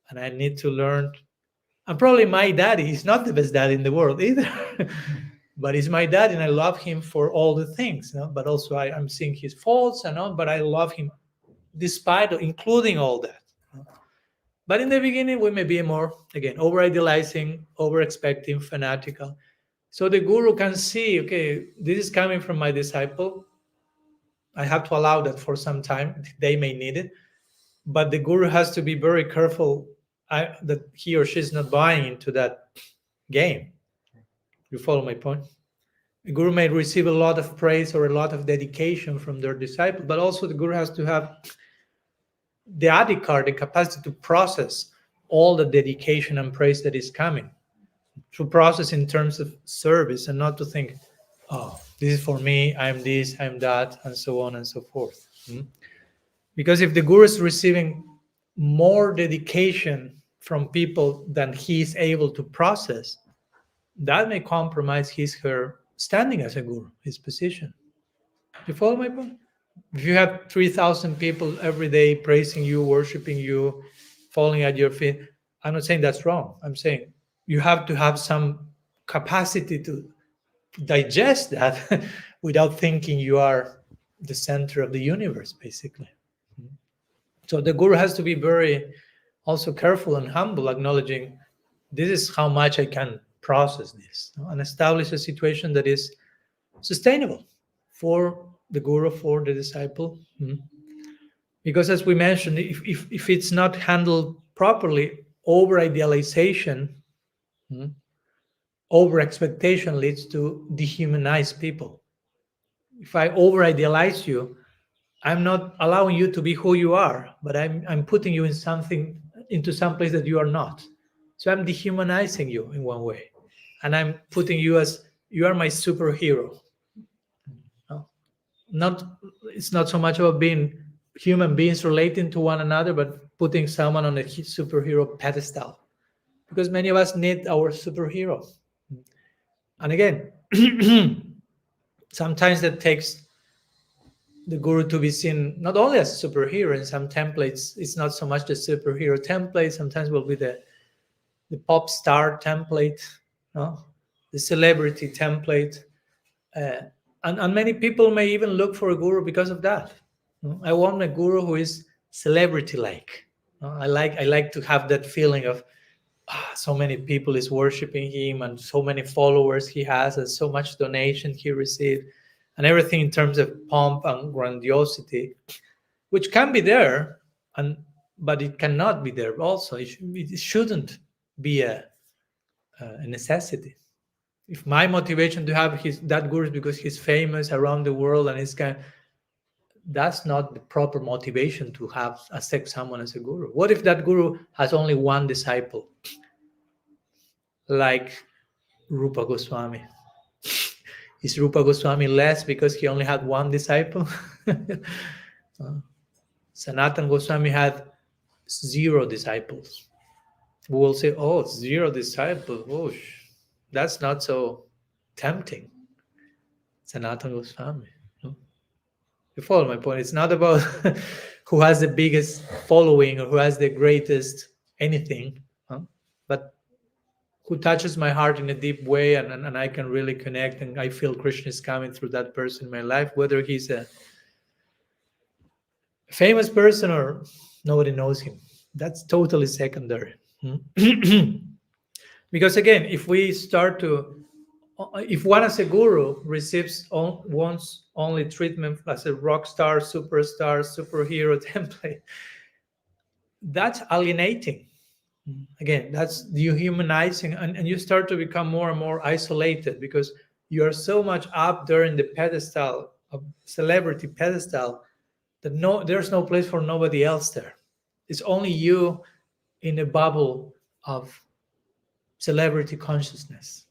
And I need to learn. And probably my daddy is not the best daddy in the world either, but he's my dad, and I love him for all the things. But also, I'm seeing his faults and all, but I love him despite, including all that. But in the beginning, we may be more, again, over idealizing, over expecting, fanatical. So the guru can see, okay, this is coming from my disciple. I have to allow that for some time. They may need it. But the guru has to be very careful that he or she is not buying into that game. You follow my point? The guru may receive a lot of praise or a lot of dedication from their disciple, but also the guru has to have the adhikar, the capacity to process all the dedication and praise that is coming. To process in terms of service and not to think, oh, this is for me, I'm this, I'm that, and so on and so forth. Because if the guru is receiving more dedication from people than he is able to process, that may compromise his her standing as a guru, his position. You follow my point? If you have 3,000 people every day praising you, worshiping you, falling at your feet, I'm not saying that's wrong. I'm saying you have to have some capacity to digest that without thinking you are the center of the universe, basically. So the guru has to be very also careful and humble, acknowledging this is how much I can process this, and establish a situation that is sustainable for the guru, for the disciple. Because as we mentioned, if it's not handled properly, over idealization, over expectation leads to dehumanize people. If I over idealize you, I'm not allowing you to be who you are, but I'm putting you in something, into some place that you are not. So I'm dehumanizing you in one way, and I'm putting you as you are my superhero. Not It's not so much about being human beings relating to one another, but putting someone on a superhero pedestal, because many of us need our superhero. And again, sometimes that takes the guru to be seen not only as a superhero. In some templates, it's not so much the superhero template. Sometimes will be the pop star template, no? The celebrity template. Uh, and many people may even look for a guru because of that. No? I want a guru who is celebrity-like. No? I like to have that feeling of so many people is worshiping him and so many followers he has and so much donation he received and everything in terms of pomp and grandiosity, which can be there, and but it cannot be there also. It shouldn't be a necessity. If my motivation to have that guru is because he's famous around the world and it's that's not the proper motivation to have accept someone as a guru. What if that guru has only one disciple, like Rupa Goswami? Is Rupa Goswami less because he only had one disciple? Sanatan Goswami had 0 disciples. We will say, oh, 0 disciples. Oh, that's not so tempting. Sanatan Goswami. No? You follow my point? It's not about who has the biggest following or who has the greatest anything, huh? But who touches my heart in a deep way, and I can really connect, and I feel Krishna is coming through that person in my life, whether he's a famous person or nobody knows him. That's totally secondary. Because again, if one as a guru wants only treatment as a rock star, superstar, superhero template, that's alienating. Again, that's dehumanizing, and you start to become more and more isolated because you are so much up there in the pedestal of celebrity pedestal that there's no place for nobody else there. It's only you in a bubble of celebrity consciousness,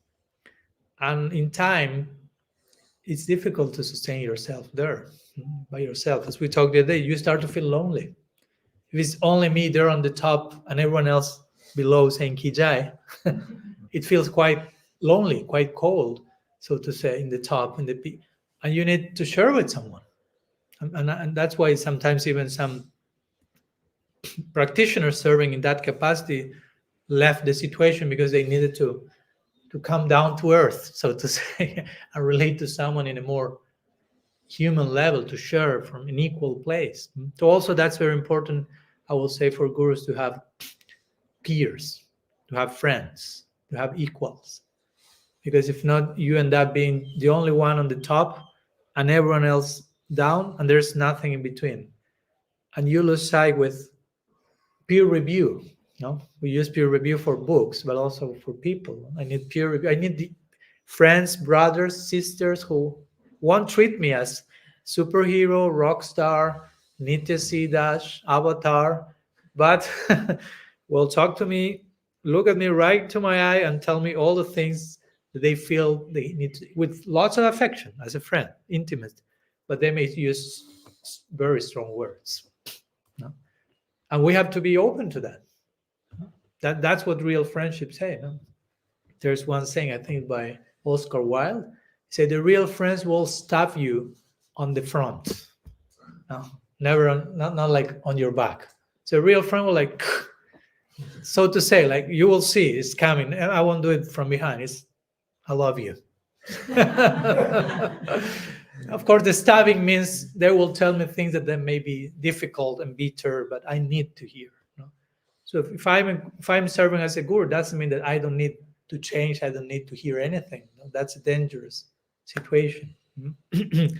and in time it's difficult to sustain yourself there by yourself. As we talked the other day, you start to feel lonely. If it's only me there on the top and everyone else below saying Kijai, it feels quite lonely, quite cold, so to say, in the top, and you need to share with someone. And that's why sometimes even some practitioners serving in that capacity left the situation because they needed to come down to earth, so to say, and relate to someone in a more human level, to share from an equal place. So also that's very important, I will say, for gurus to have peers, to have friends, to have equals. Because if not, you end up being the only one on the top and everyone else down, and there's nothing in between. And you lose sight with peer review. No, we use peer review for books, but also for people. I need peer review. I need the friends, brothers, sisters who won't treat me as superhero, rock star, Nitya Siddhash, avatar, but will talk to me, look at me right to my eye, and tell me all the things that they feel they need to, with lots of affection as a friend, intimate, but they may use very strong words. No? And we have to be open to that. That's what real friendships say. No? There's one saying, I think by Oscar Wilde, he said, the real friends will stab you on the front. No, never not like on your back. So a real friend will like, so to say, like you will see it's coming, and I won't do it from behind. It's, I love you. Of course, the stabbing means they will tell me things that then may be difficult and bitter, but I need to hear. No? So if I'm serving as a guru, doesn't mean that I don't need to change. I don't need to hear anything. No? That's a dangerous situation. And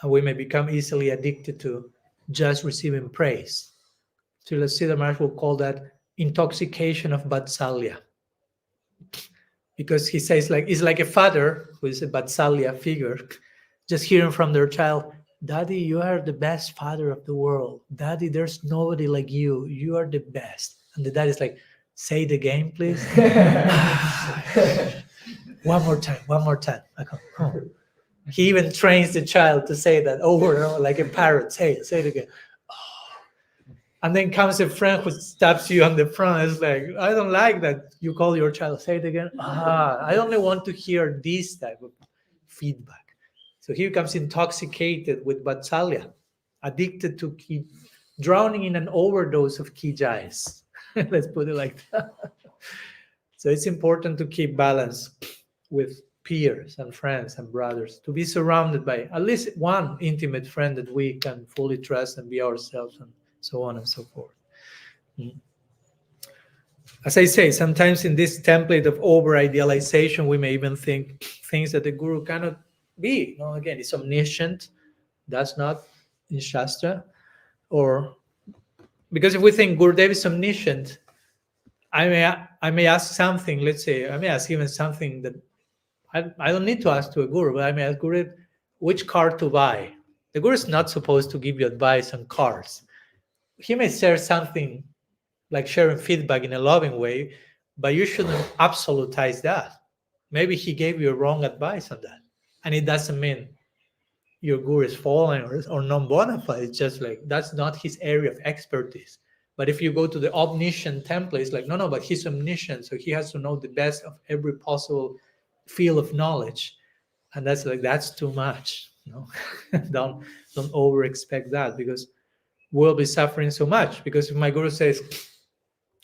we may become easily addicted to just receiving praise. So Siddha Maharaj will call that intoxication of Vatsalya. Because he says, like, it's like a father who is a Vatsalya figure, just hearing from their child, Daddy, you are the best father of the world. Daddy, there's nobody like you. You are the best. And the dad is like, say it again, please. One more time. I go, oh. He even trains the child to say that over and over, like a parrot. Say it again. Oh. And then comes a friend who stabs you on the front. It's like, I don't like that you call your child. Say it again. I only want to hear this type of feedback. So he becomes intoxicated with Vatsalya, addicted to keep drowning in an overdose of kijais. Let's put it like that. So it's important to keep balance with peers and friends and brothers, to be surrounded by at least one intimate friend that we can fully trust and be ourselves, and so on and so forth. Mm. As I say, sometimes in this template of over-idealization, we may even think things that the guru cannot be. Again, it's omniscient. That's not in Shastra. Or because if we think Gurudev is omniscient, I may ask something. Let's say I may ask even something that I don't need to ask to a guru, but I may ask Guru which car to buy. The guru is not supposed to give you advice on cars. He may share something like sharing feedback in a loving way, but you shouldn't absolutize that. Maybe he gave you wrong advice on that. And it doesn't mean your guru is fallen or non bona fide. It's just like that's not his area of expertise. But if you go to the omniscient template, it's like, no, but he's omniscient. So he has to know the best of every possible field of knowledge. And that's too much. Don't over expect that, because we'll be suffering so much. Because if my guru says,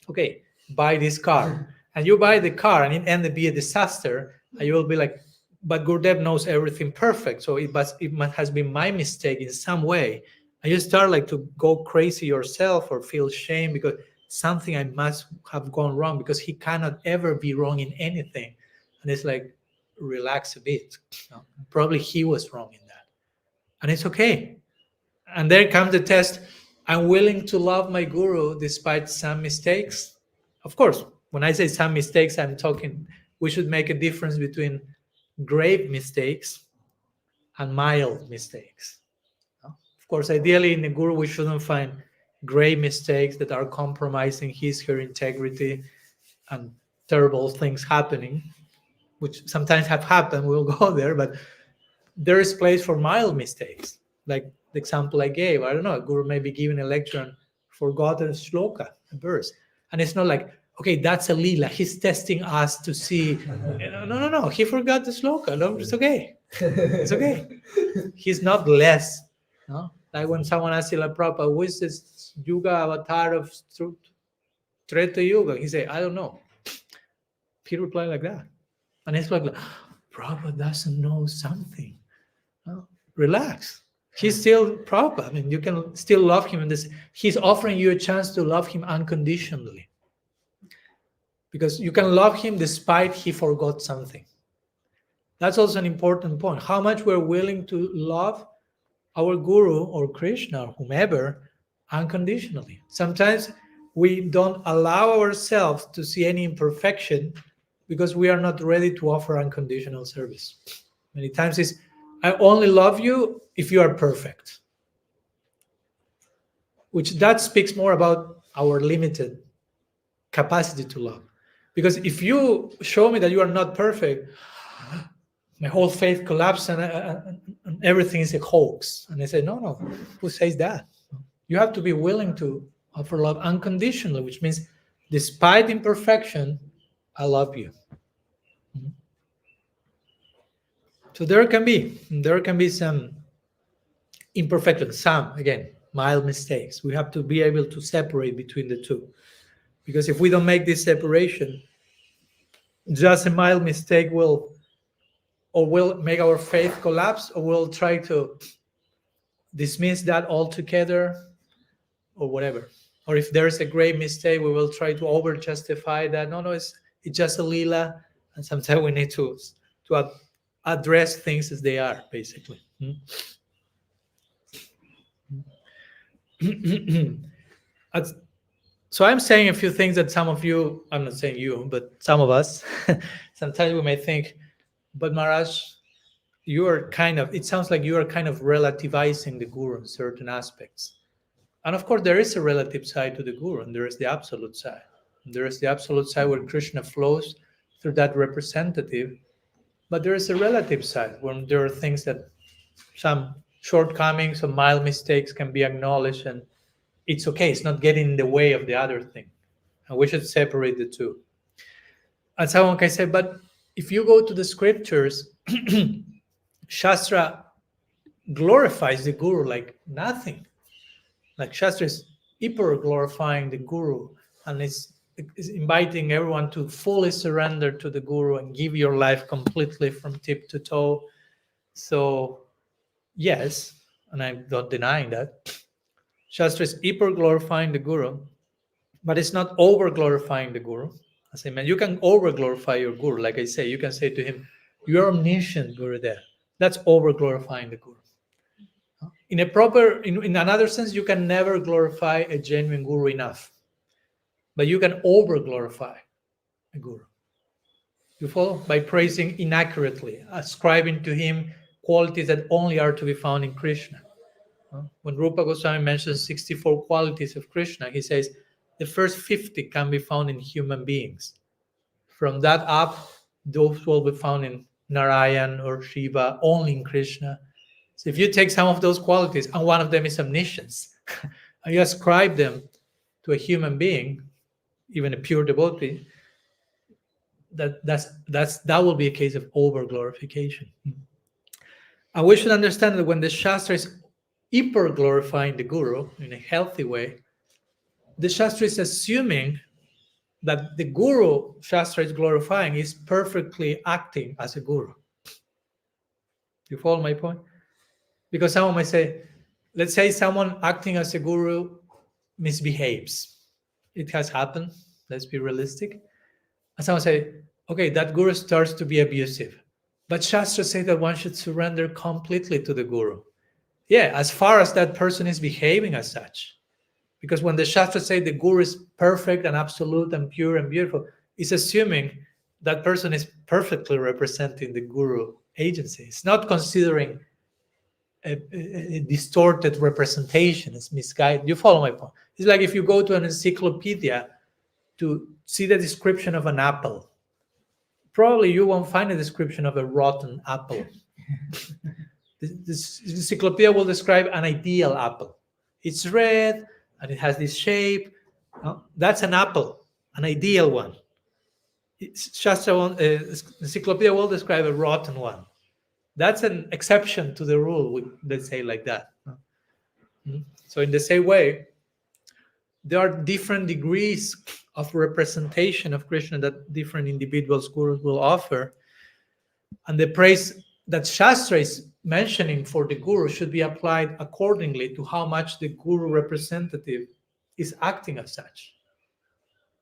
okay, buy this car, and you buy the car and it ends up be a disaster, and you will be like, but Gurudev knows everything perfect, so it has been my mistake in some way, and you start like to go crazy yourself or feel shame because something I must have gone wrong, because he cannot ever be wrong in anything. And it's like, relax a bit. Probably he was wrong in that, and it's okay. And there comes the test. I'm willing to love my guru despite some mistakes. Of course, when I say some mistakes, I'm talking, we should make a difference between grave mistakes and mild mistakes. Of course, ideally in a guru, we shouldn't find grave mistakes that are compromising her integrity and terrible things happening, which sometimes have happened. We'll go there, but there is place for mild mistakes. Like the example I gave, I don't know, a guru may be giving a lecture on forgotten shloka, a verse. And it's not like, okay, that's a lila. He's testing us to see. No. He forgot the shloka. No, it's okay. It's okay. He's not less. No? Like when someone asks Srila Prabhupada, who is this Yuga avatar of Treta Yuga? He say, I don't know. He replied like that. And it's like, Prabhupada doesn't know something. No? Relax. He's still Prabhupada. I mean, you can still love him in this. He's offering you a chance to love him unconditionally. Because you can love him despite he forgot something. That's also an important point. How much we're willing to love our guru or Krishna or whomever unconditionally. Sometimes we don't allow ourselves to see any imperfection because we are not ready to offer unconditional service. Many times it's, I only love you if you are perfect. Which that speaks more about our limited capacity to love. Because if you show me that you are not perfect, my whole faith collapses and everything is a hoax. And I say, no, who says that? You have to be willing to offer love unconditionally, which means despite imperfection, I love you. So there can be some imperfections, some, again, mild mistakes. We have to be able to separate between the two. Because if we don't make this separation, just a mild mistake will make our faith collapse, or we'll try to dismiss that altogether, or whatever. Or if there's a grave mistake, we will try to over justify that. No, it's just a lila, and sometimes we need to address things as they are, basically. So I'm saying a few things that some of you, I'm not saying you, but some of us, sometimes we may think, but Maharaj, it sounds like you are kind of relativizing the guru in certain aspects. And of course, there is a relative side to the guru, and there is the absolute side. And there is the absolute side where Krishna flows through that representative, but there is a relative side when there are things that some shortcomings, some mild mistakes can be acknowledged, and it's okay. It's not getting in the way of the other thing. And we should separate the two. And someone can say, but if you go to the scriptures, Shastra glorifies the guru like nothing. Like Shastra is hyper glorifying the guru, and is inviting everyone to fully surrender to the guru and give your life completely from tip to toe. So yes, and I'm not denying that Shastra is hyper glorifying the guru, but it's not over glorifying the guru. As I mean, you can over glorify your guru. Like I say, you can say to him, "You're omniscient, Guru." There, that's over glorifying the guru. In a proper, in another sense, you can never glorify a genuine guru enough, but you can over glorify a guru. You follow? By praising inaccurately, ascribing to him qualities that only are to be found in Krishna. When Rupa Goswami mentions 64 qualities of Krishna, he says the first 50 can be found in human beings. From that up, those will be found in Narayan or Shiva, only in Krishna. So if you take some of those qualities, and one of them is omniscience, and you ascribe them to a human being, even a pure devotee, that will be a case of over glorification. And we should understand that when the Shastra is hyper glorifying the guru in a healthy way, the Shastra is assuming that the guru Shastra is glorifying is perfectly acting as a guru. You follow my point? Because someone might say, let's say someone acting as a guru misbehaves. It has happened. Let's be realistic. And someone say, okay, that guru starts to be abusive. But Shastra say that one should surrender completely to the guru. Yeah, as far as that person is behaving as such. Because when the Shastra say the guru is perfect and absolute and pure and beautiful, it's assuming that person is perfectly representing the guru agency. It's not considering a distorted representation. It's misguided. You follow my point? It's like if you go to an encyclopedia to see the description of an apple, probably you won't find a description of a rotten apple. This encyclopedia will describe an ideal apple. It's red and it has this shape. That's an apple, an ideal one. Encyclopedia will describe a rotten one. That's an exception to the rule, let's say like that. So in the same way, there are different degrees of representation of Krishna that different individuals, gurus will offer. And the praise that Shastra is mentioning for the guru should be applied accordingly to how much the guru representative is acting as such.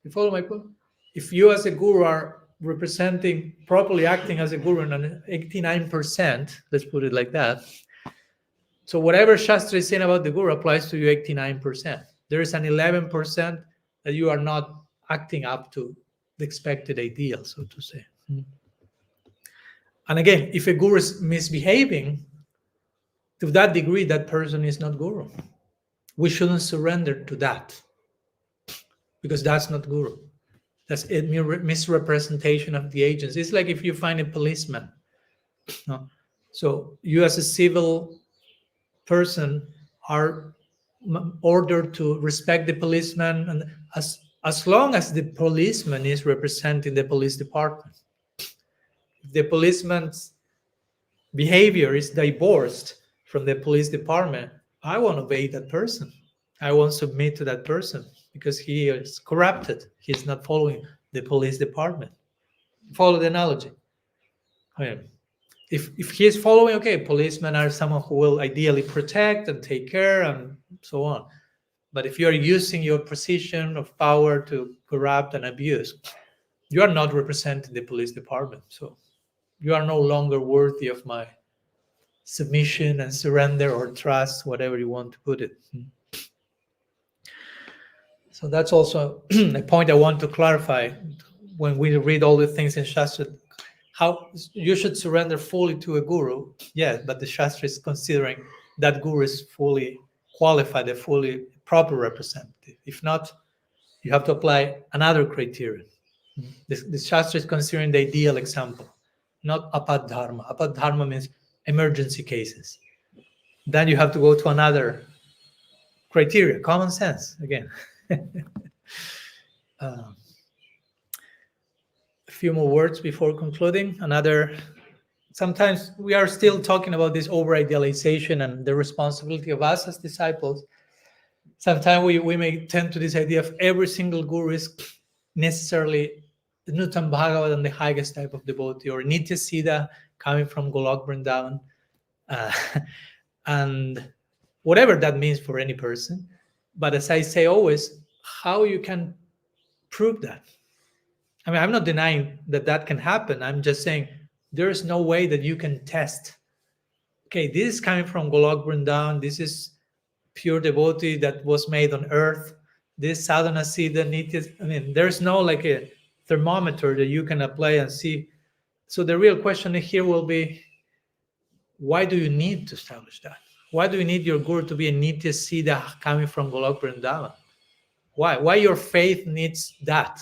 You follow my point? If you as a guru are representing, properly acting as a guru in an 89%, let's put it like that, so whatever Shastra is saying about the guru applies to you 89%. There is an 11% that you are not acting up to the expected ideal, so to say. And again, if a guru is misbehaving, to that degree, that person is not guru. We shouldn't surrender to that, because that's not guru. That's a misrepresentation of the agents. It's like if you find a policeman. So you as a civil person are ordered to respect the policeman, and as long as the policeman is representing the police department. If the policeman's behavior is divorced from the police department, I won't obey that person. I won't submit to that person because he is corrupted. He's not following the police department. Follow the analogy. If he is following, okay, policemen are someone who will ideally protect and take care and so on. But if you're using your position of power to corrupt and abuse, you are not representing the police department. So you are no longer worthy of my submission and surrender or trust, whatever you want to put it. So that's also a point I want to clarify when we read all the things in Shastra. How you should surrender fully to a guru, yes, but the Shastra is considering that guru is fully qualified, a fully proper representative. If not, you have to apply another criterion. The Shastra is considering the ideal example, not apadharma. Apadharma means emergency cases. Then you have to go to another criteria, common sense again. A few more words before concluding. Another sometimes we are still talking about this over-idealization and the responsibility of us as disciples. Sometimes we may tend to this idea of every single guru is necessarily the Nutan Bhagavat and the highest type of devotee, or Nitya Siddha coming from Golok Vrindavan, uh, and whatever that means for any person. But as I say always, how you can prove that? I mean, I'm not denying that that can happen. I'm just saying there is no way that you can test. Okay, this is coming from Golok Vrindavan. This is pure devotee that was made on earth. This sadhana siddha nitya. I mean, there's no like a thermometer that you can apply and see. So the real question here will be, why do you need to establish that? Why do you need your guru to be a nitya siddha coming from Golok Vrindavan? Why? Why your faith needs that?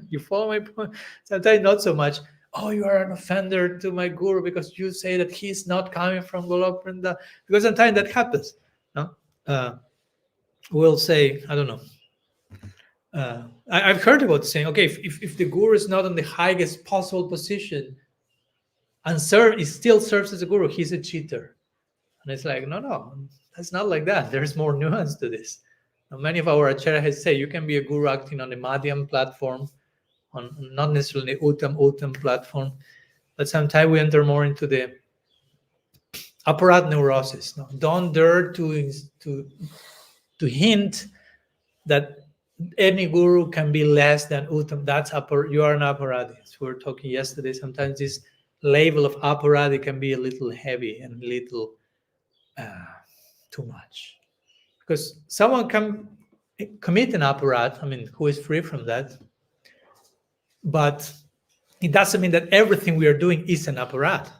You follow my point? Sometimes not so much. Oh, you are an offender to my guru because you say that he's not coming from Golok Vrindavan. Because sometimes that happens. No? We'll say, I don't know. I've heard about saying, okay, if the guru is not in the highest possible position and it still serves as a guru, he's a cheater. And it's like, no, that's not like that. There's more nuance to this. Now, many of our acharyas say you can be a guru acting on a Madhyam platform, on not necessarily the Uttam platform, but sometimes we enter more into the aparat neurosis. No? Don't dare to hint that any guru can be less than Uttam. That's you are an aparadi. So we were talking yesterday. Sometimes this label of aparadi can be a little heavy and a little too much. Because someone can commit an aparat, I mean, who is free from that? But it doesn't mean that everything we are doing is an aparat.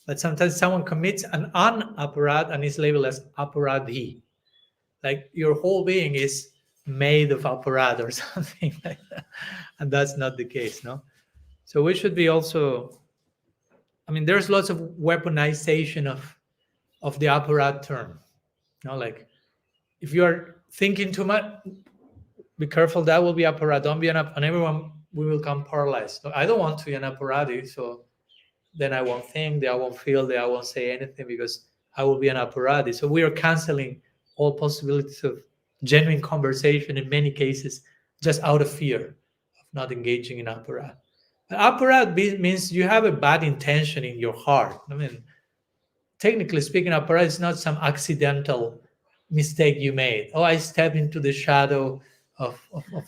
But sometimes someone commits an aparat and is labeled as aparadhi. Like your whole being is made of aparat or something like that. And that's not the case, no? So we should be also, I mean, there's lots of weaponization of the aparat term. You know, like if you are thinking too much, be careful, that will be aparat. Don't be and everyone we will come paralyzed. So I don't want to be an aparati, so then I won't think, I won't feel, I won't say anything because I will be an aparati. So we are canceling all possibilities of genuine conversation in many cases just out of fear of not engaging in aparat. Aparat means you have a bad intention in your heart. I mean, technically speaking, aparat is not some accidental mistake you made. Oh, I stepped into the shadow of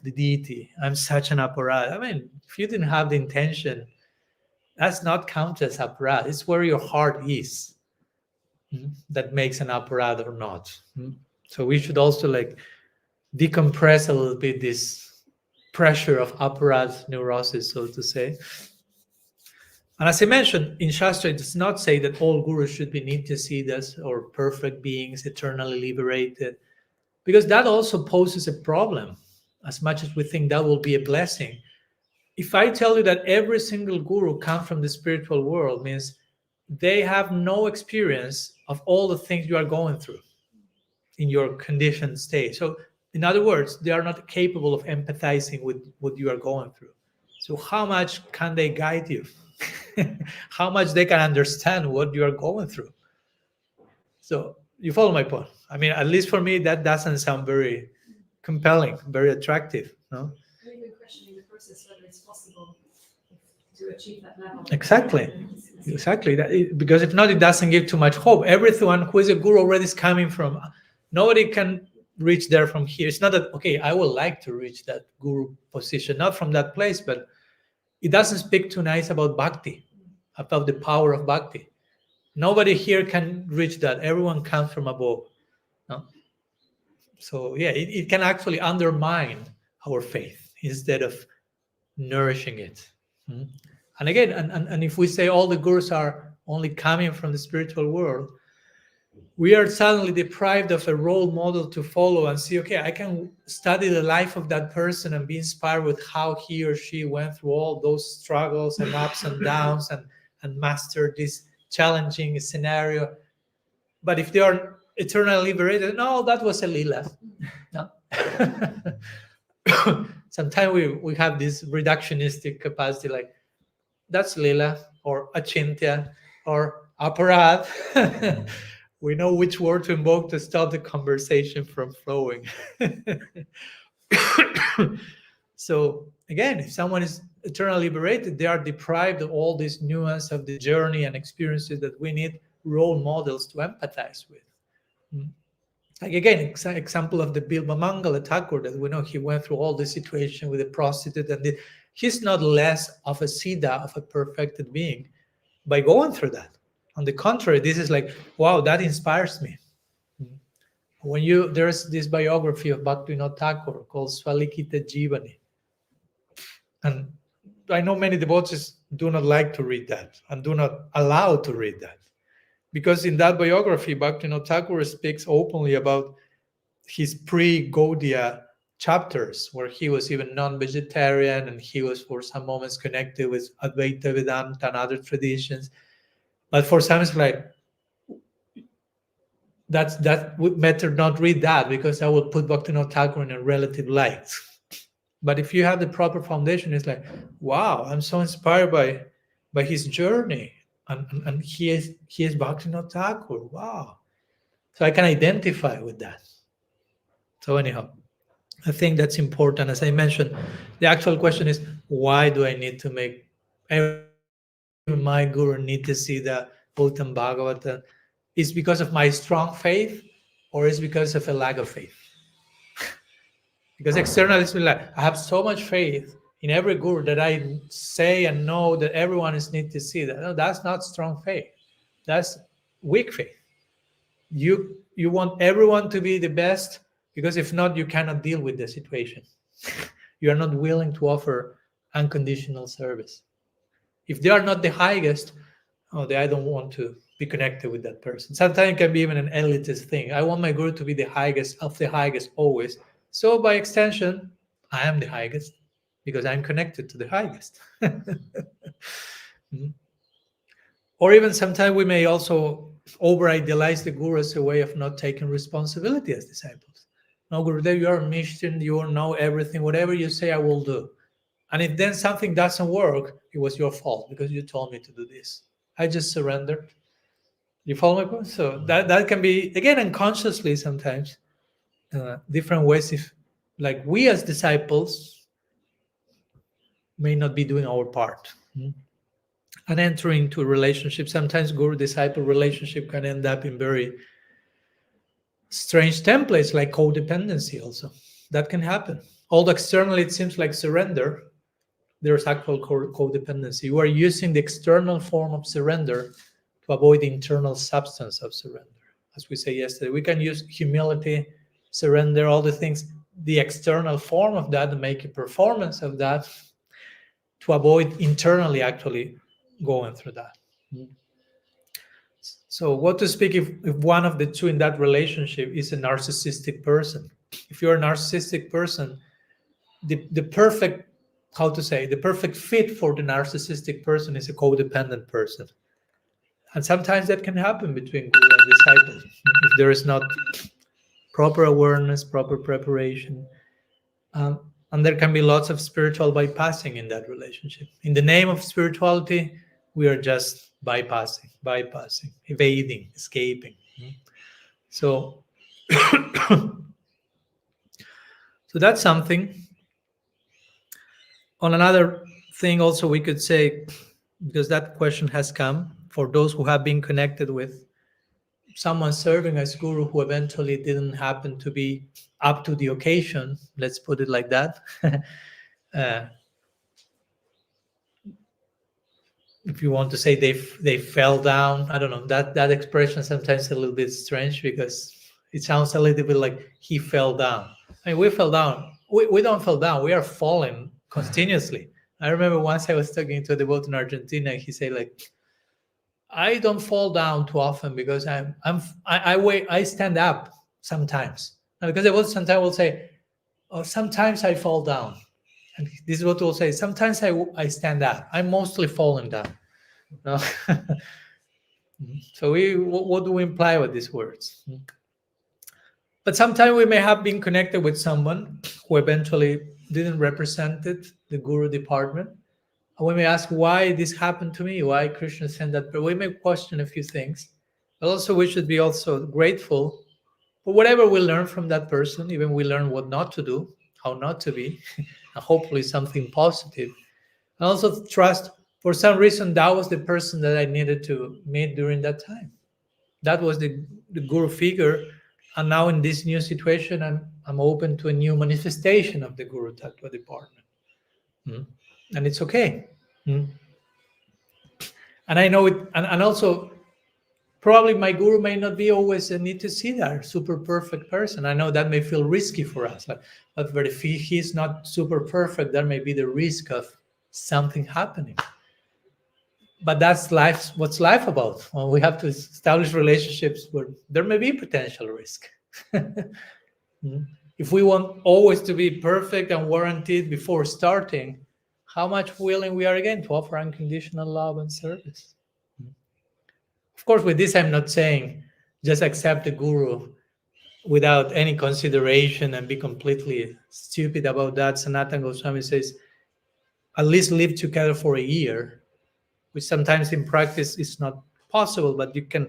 the deity. I'm such an aparat. I mean, if you didn't have the intention, that's not counted as aparat. It's where your heart is that makes an aparat or not. So we should also like decompress a little bit this pressure of aparat neurosis, so to say. And as I mentioned, in Shastra, it does not say that all gurus should be nitya siddhas or perfect beings, eternally liberated, because that also poses a problem. As much as we think that will be a blessing, if I tell you that every single guru comes from the spiritual world, means they have no experience of all the things you are going through in your conditioned state. So, in other words, they are not capable of empathizing with what you are going through. So, how much can they guide you? How much they can understand what you are going through? So, you follow my point. I mean, at least for me, that doesn't sound very compelling, very attractive. No? Even questioning the process, whether it's possible to achieve that level. Exactly. Because if not, it doesn't give too much hope. Everyone who is a guru already is coming from, nobody can reach there from here. It's not that, okay, I would like to reach that guru position, not from that place, but it doesn't speak too nice about bhakti, about the power of bhakti. Nobody here can reach that. Everyone comes from above. No? So yeah, it can actually undermine our faith instead of nourishing it. And again, and if we say all the gurus are only coming from the spiritual world, we are suddenly deprived of a role model to follow and see, okay, I can study the life of that person and be inspired with how he or she went through all those struggles and ups and downs and mastered this challenging scenario. But if they are eternally liberated, no, that was a lila. No. Sometimes we have this reductionistic capacity, like, that's lila or achintya or aparad. We know which word to invoke to stop the conversation from flowing. So again, if someone is eternally liberated, they are deprived of all this nuance of the journey and experiences that we need role models to empathize with. Mm. Like again, example of the Bilba Mangala Thakur that we know he went through all this situation with a prostitute, and he's not less of a siddha, of a perfected being, by going through that. On the contrary, this is like, wow, that inspires me. Mm. When there's this biography of Bhaktivinoda Thakur called Swalikita Jivani, and I know many devotees do not like to read that and do not allow to read that. Because in that biography, Bhaktivinoda Thakur speaks openly about his pre-Gaudiya chapters, where he was even non-vegetarian and he was for some moments connected with Advaita Vedanta and other traditions. But for some, it's like, that would better not read that because I will put Bhaktivinoda Thakur in a relative light. But if you have the proper foundation, it's like, wow, I'm so inspired by his journey, and he is Bhaktivinoda Thakur. Wow, so I can identify with that. So anyhow, I think that's important. As I mentioned, the actual question is, why do I need to make even my guru need to see the Bhagavatam Bhagavata? Is because of my strong faith, or is because of a lack of faith? Because externally, it's like I have so much faith in every guru that I say and know that everyone is need to see that. No, that's not strong faith. That's weak faith. You want everyone to be the best, because if not, you cannot deal with the situation. You are not willing to offer unconditional service. If they are not the highest, I don't want to be connected with that person. Sometimes it can be even an elitist thing. I want my guru to be the highest of the highest always. So by extension, I am the highest because I'm connected to the highest. Mm. Or even sometimes we may also over-idealize the guru as a way of not taking responsibility as disciples. No, Gurudev, you are a mission, you know everything. Whatever you say, I will do. And if then something doesn't work, it was your fault because you told me to do this. I just surrendered. You follow my point? So that can be, again, unconsciously sometimes, different ways. If, like, we as disciples may not be doing our part. And entering into a relationship, sometimes guru-disciple relationship can end up in very strange templates like codependency also. That can happen. Although externally it seems like surrender, there's actual codependency. You are using the external form of surrender to avoid the internal substance of surrender. As we say yesterday, we can use humility, surrender, all the things, the external form of that, and make a performance of that to avoid internally actually going through that. So what to speak if one of the two in that relationship is a narcissistic person? If you're a narcissistic person, the perfect, how to say, the perfect fit for the narcissistic person is a codependent person. And sometimes that can happen between guru and disciple if there is not proper awareness, proper preparation. And there can be lots of spiritual bypassing in that relationship. In the name of spirituality, we are just bypassing, evading, escaping. So, so that's something. On another thing, also, we could say, because that question has come, for those who have been connected with someone serving as guru who eventually didn't happen to be up to the occasion, let's put it like that. If you want to say they fell down, I don't know, that expression sometimes a little bit strange because it sounds a little bit like he fell down. I mean, we fell down. We don't fall down. We are falling continuously. I remember once I was talking to a devotee in Argentina. He said, like, I don't fall down too often because I stand up sometimes. Now, because the devotee sometimes will say, oh, sometimes I fall down. And this is what we'll say. Sometimes I stand up. I'm mostly falling down. No? So what do we imply with these words? But sometimes we may have been connected with someone who eventually didn't represent it, the guru department, And we may ask why this happened to me, why Krishna sent that. But we may question a few things. But also, we should be also grateful for whatever we learn from that person. Even we learn what not to do, how not to be, and hopefully something positive. And also trust. For some reason, that was the person that I needed to meet during that time. That was the guru figure. And now in this new situation, I'm open to a new manifestation of the Guru Tattva department. Mm. And it's okay. Mm. And I know it, and also probably my guru may not be always a need to see that super perfect person. I know that may feel risky for us, but if he's not super perfect, there may be the risk of something happening. But that's life. What's life about? Well, we have to establish relationships where there may be potential risk. If we want always to be perfect and warranted before starting, how much willing we are again to offer unconditional love and service? Of course, with this, I'm not saying just accept the guru without any consideration and be completely stupid about that. Sanatana Goswami says, at least live together for a year, which sometimes in practice is not possible, but you can,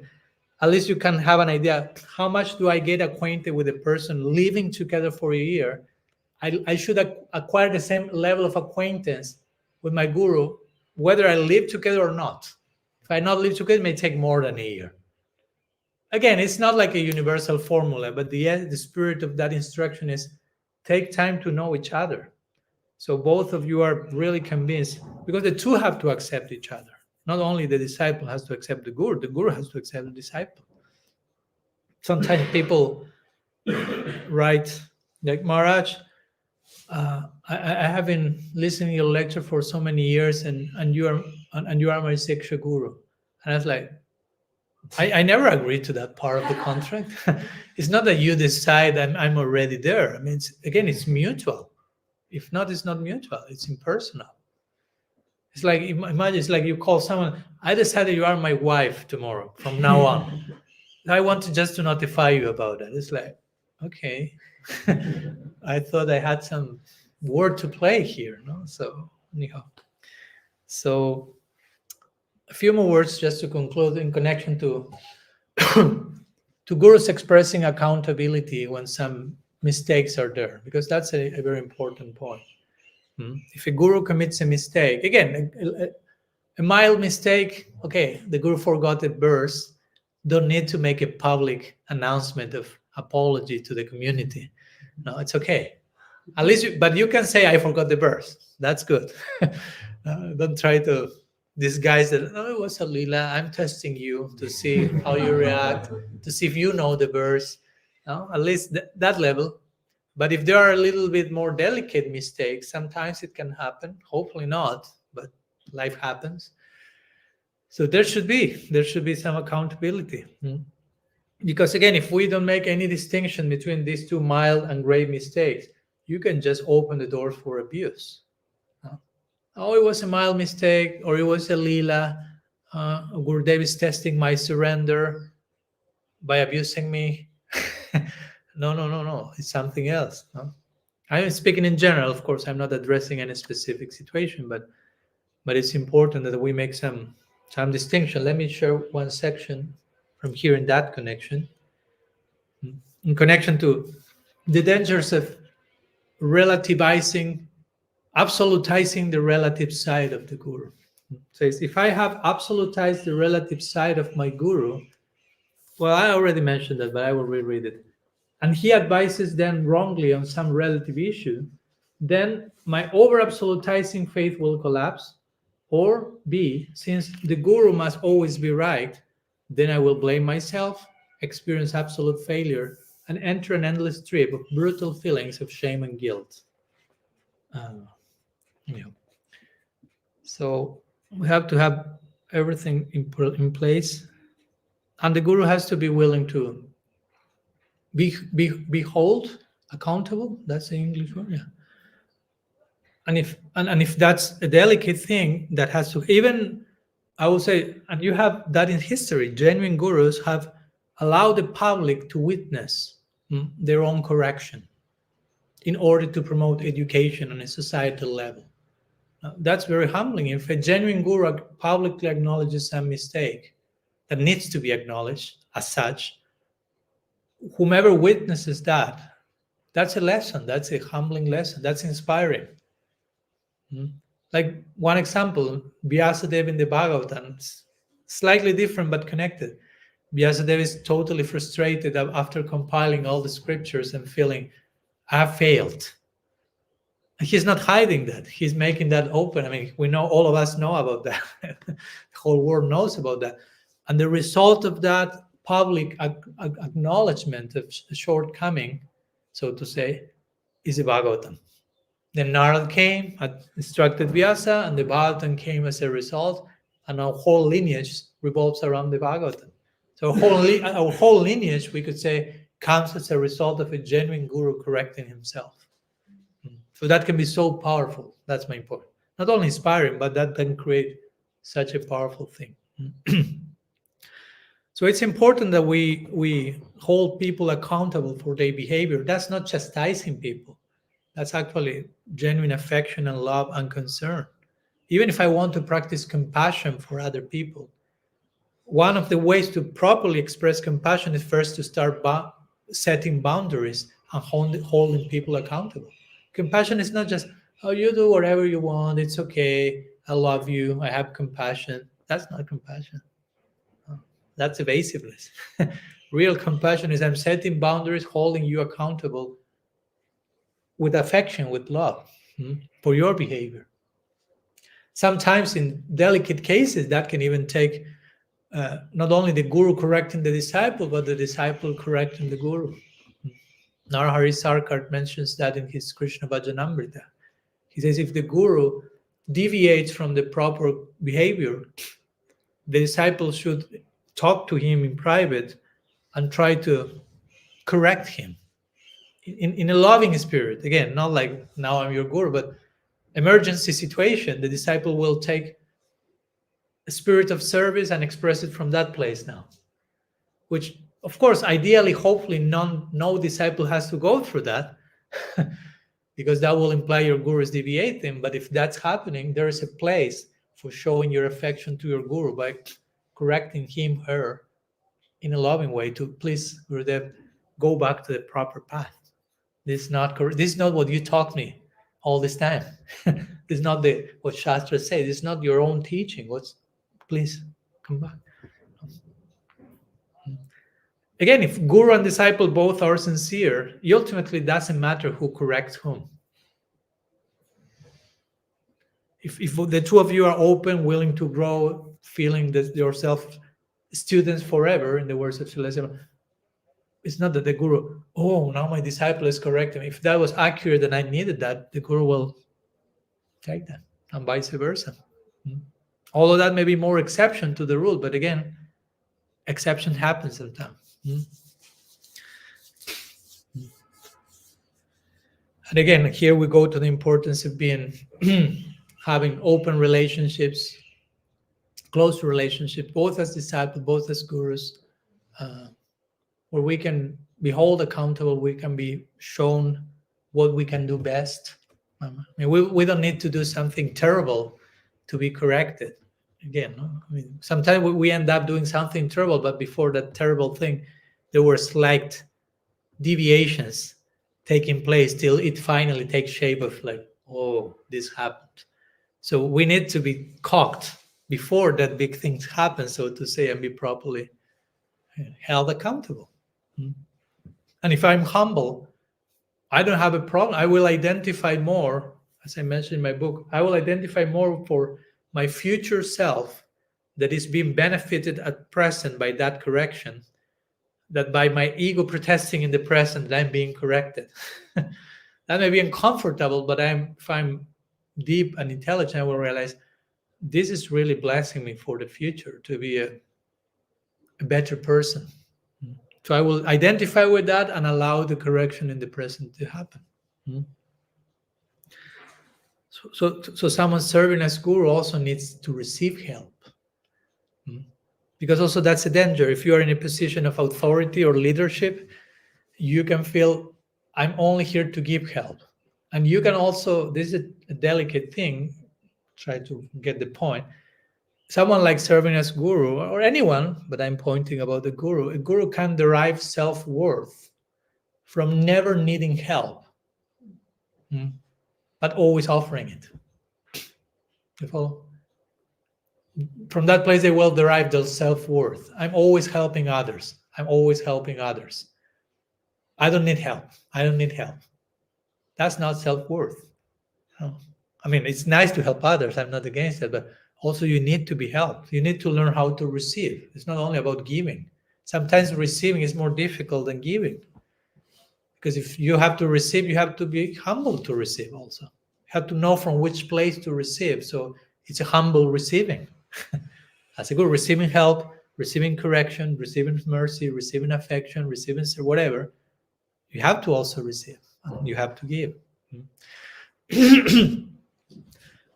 at least you can have an idea, how much do I get acquainted with a person living together for a year? I should acquire the same level of acquaintance with my guru, whether I live together or not. If I not live together, it may take more than a year. Again, it's not like a universal formula, but the spirit of that instruction is take time to know each other. So both of you are really convinced, because the two have to accept each other. Not only the disciple has to accept the guru has to accept the disciple. Sometimes people write, like, Maharaj, I have been listening to your lecture for so many years, and you are my Siksha guru. And I was like, I never agreed to that part of the contract. It's not that you decide I'm already there. I mean, it's mutual. If not, it's not mutual. It's impersonal. It's like, imagine, it's like you call someone, I decided you are my wife tomorrow from now on. I want just to notify you about that. It's like, okay. I thought I had some word to play here, no? So anyhow. So a few more words just to conclude in connection to to gurus expressing accountability when some mistakes are there, because that's a very important point. If a guru commits a mistake, again, a mild mistake, okay, the guru forgot a verse, don't need to make a public announcement of apology to the community. No, it's okay. At least, but you can say, I forgot the verse. That's good. Don't try to disguise it. Oh, it was a lila. I'm testing you to see how you react, to see if you know the verse. No? At least that level. But if there are a little bit more delicate mistakes, sometimes it can happen. Hopefully not, but life happens. So there should be some accountability. Because again, if we don't make any distinction between these two mild and grave mistakes, you can just open the door for abuse. Oh, it was a mild mistake, or it was a lila. Gurudev is testing my surrender by abusing me. No. It's something else. No? I'm speaking in general, of course. I'm not addressing any specific situation, but it's important that we make some distinction. Let me share one section from here in that connection. In connection to the dangers of relativizing, absolutizing the relative side of the guru. It says, if I have absolutized the relative side of my guru, well, I already mentioned that, but I will reread it, and he advises them wrongly on some relative issue, then my over-absolutizing faith will collapse. Or B, since the guru must always be right, then I will blame myself, experience absolute failure, and enter an endless trip of brutal feelings of shame and guilt. Yeah. So we have to have everything in place, and the guru has to be willing to be held accountable. That's the English word, yeah. And if that's a delicate thing, that has to, even I would say, and you have that in history, genuine gurus have allowed the public to witness their own correction in order to promote education on a societal level. That's very humbling. If a genuine guru publicly acknowledges a mistake that needs to be acknowledged as such, whomever witnesses that, that's a lesson. That's a humbling lesson. That's inspiring. Like one example, Vyasadeva in the Bhagavatam, slightly different but connected. Vyasadeva is totally frustrated after compiling all the scriptures and feeling, I have failed. He's not hiding that. He's making that open. I mean, we know, all of us know about that. The whole world knows about that. And the result of that public acknowledgement of shortcoming, so to say, is the Bhagavatam. Then Narad came, instructed Vyasa, and the Bhagavatam came as a result, and our whole lineage revolves around the Bhagavatam. So our whole lineage, we could say, comes as a result of a genuine guru correcting himself. So that can be so powerful. That's my point. Not only inspiring, but that can create such a powerful thing. So it's important that we hold people accountable for their behavior. That's not chastising people. That's actually genuine affection and love and concern. Even if I want to practice compassion for other people, one of the ways to properly express compassion is first to start setting boundaries and holding people accountable. Compassion is not just, oh, you do whatever you want, it's okay, I love you, I have compassion. That's not compassion. That's evasiveness. Real compassion is I'm setting boundaries, holding you accountable with affection, with love, for your behavior. Sometimes in delicate cases, that can even take not only the guru correcting the disciple, but the disciple correcting the guru. Narahari Sarkar mentions that in his Krishna Bhajanamrita. He says if the guru deviates from the proper behavior, the disciple should talk to him in private and try to correct him in a loving spirit. Again, not like now I'm your guru, but emergency situation, the disciple will take a spirit of service and express it from that place now, which of course, ideally, hopefully no disciple has to go through that because that will imply your guru is deviating. But if that's happening, there is a place for showing your affection to your guru by correcting him, her in a loving way to please, Gurudev, go back to the proper path. This is not correct. This is not what you taught me all this time. This is not what Shastra says. This is not your own teaching. Please come back. Again, if guru and disciple both are sincere, it ultimately doesn't matter who corrects whom. If the two of you are open, willing to grow, feeling that yourself students forever, in the words of Srila, it's not that the guru, oh, now my disciple is correcting me. If that was accurate and I needed that, the guru will take that, and vice versa. Although that may be more exception to the rule, but again, exception happens sometimes. And again, here we go to the importance of being having open relationships, close relationships, both as disciples, both as gurus, where we can be held accountable, we can be shown what we can do best. I mean, we don't need to do something terrible to be corrected. Again, I mean, sometimes we end up doing something terrible, but before that terrible thing, there were slight deviations taking place till it finally takes shape of like, oh, this happened. So we need to be cocked before that big thing happens, so to say, and be properly held accountable. And if I'm humble, I don't have a problem. I will identify more, as I mentioned in my book, I will identify more for my future self that is being benefited at present by that correction, that by my ego protesting in the present that I'm being corrected. That may be uncomfortable, but if I'm deep and intelligent, I will realize this is really blessing me for the future to be a better person. So I will identify with that and allow the correction in the present to happen. So someone serving as guru also needs to receive help. Because also that's a danger. If you are in a position of authority or leadership, you can feel, I'm only here to give help. And you can also, this is a delicate thing, try to get the point. Someone like serving as guru or anyone, but I'm pointing about the guru. A guru can derive self-worth from never needing help, but always offering it. You follow? From that place, they will derive their self-worth. I'm always helping others. I'm always helping others. I don't need help. I don't need help. That's not self-worth. No. I mean, it's nice to help others. I'm not against it, but also you need to be helped. You need to learn how to receive. It's not only about giving. Sometimes receiving is more difficult than giving. Because if you have to receive, you have to be humble to receive also. You have to know from which place to receive. So it's a humble receiving. As a good receiving help, receiving correction, receiving mercy, receiving affection, receiving whatever, you have to also receive. You have to give.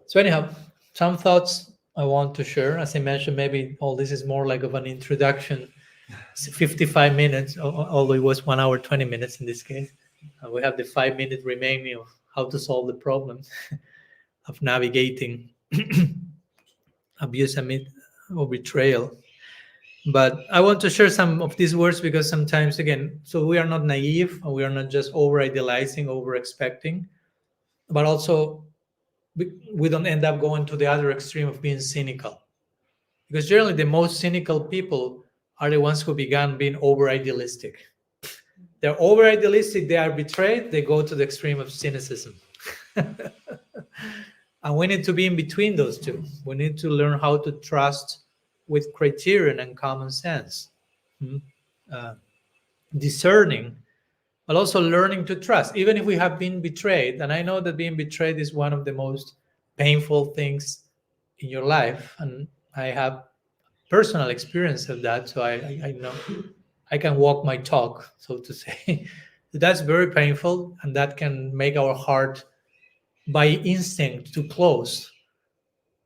So anyhow, some thoughts I want to share. As I mentioned, maybe all this is more like of an introduction. It's 55 minutes, although it was 1 hour, 20 minutes in this case. We have the 5-minute remaining of how to solve the problem of navigating abuse or betrayal. But I want to share some of these words because sometimes, again, so we are not naive and we are not just over-idealizing, over-expecting, but also we don't end up going to the other extreme of being cynical. Because generally the most cynical people are the ones who began being over-idealistic. They're over-idealistic, they are betrayed, they go to the extreme of cynicism. And we need to be in between those two. We need to learn how to trust with criterion and common sense. Discerning, but also learning to trust, even if we have been betrayed. And I know that being betrayed is one of the most painful things in your life. And I have personal experience of that. So I know I can walk my talk, so to say. That's very painful. And that can make our heart by instinct to close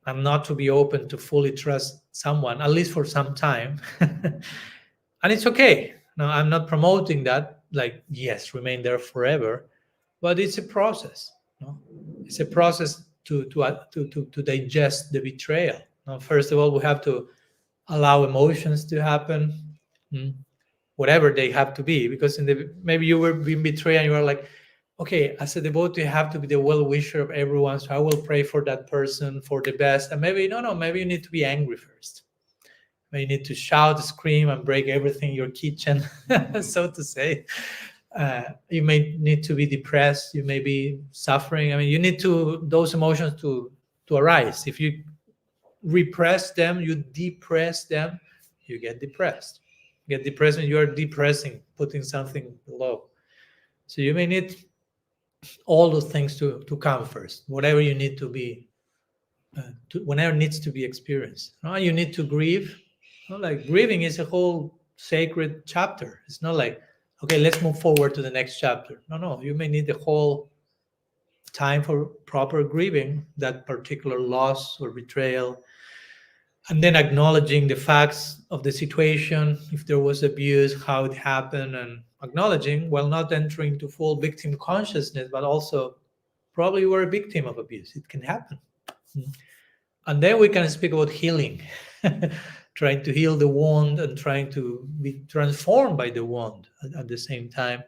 and not to be open to fully trust someone, at least for some time. And it's okay. No, I'm not promoting that, like, yes, remain there forever, but it's a process. No? It's a process to digest the betrayal. Now, first of all, we have to allow emotions to happen, whatever they have to be, because maybe you were being betrayed and you are like, okay, as a devotee, you have to be the well-wisher of everyone, so I will pray for that person for the best. And maybe, maybe you need to be angry first. Maybe you need to shout, scream, and break everything in your kitchen, so to say. You may need to be depressed. You may be suffering. I mean, you need those emotions to arise. If you repress them, you depress them, you get depressed. You get depressed when you are depressing, putting something below. So you may need all those things to come first, whatever you need to be, whenever needs to be experienced. You need to grieve. Like grieving is a whole sacred chapter. It's not like, okay, let's move forward to the next chapter. No, you may need the whole time for proper grieving that particular loss or betrayal, and then acknowledging the facts of the situation, if there was abuse, how it happened, and acknowledging while not entering into full victim consciousness, but also probably you were a victim of abuse. It can happen. And then we can speak about healing, trying to heal the wound and trying to be transformed by the wound at the same time.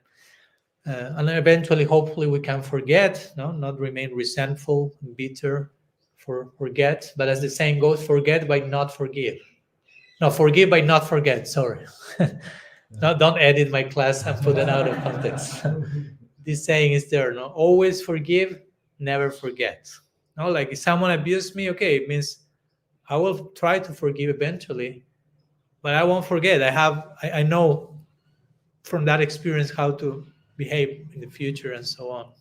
And eventually, hopefully, we can forget, not remain resentful, bitter, forget. But as the saying goes, forget by not forgive. No, forgive by not forget. Sorry. No, don't edit my class and put it out of context. This saying is there. No, always forgive, never forget. No, like if someone abused me, okay, it means I will try to forgive eventually, but I won't forget. I know from that experience how to behave in the future and so on.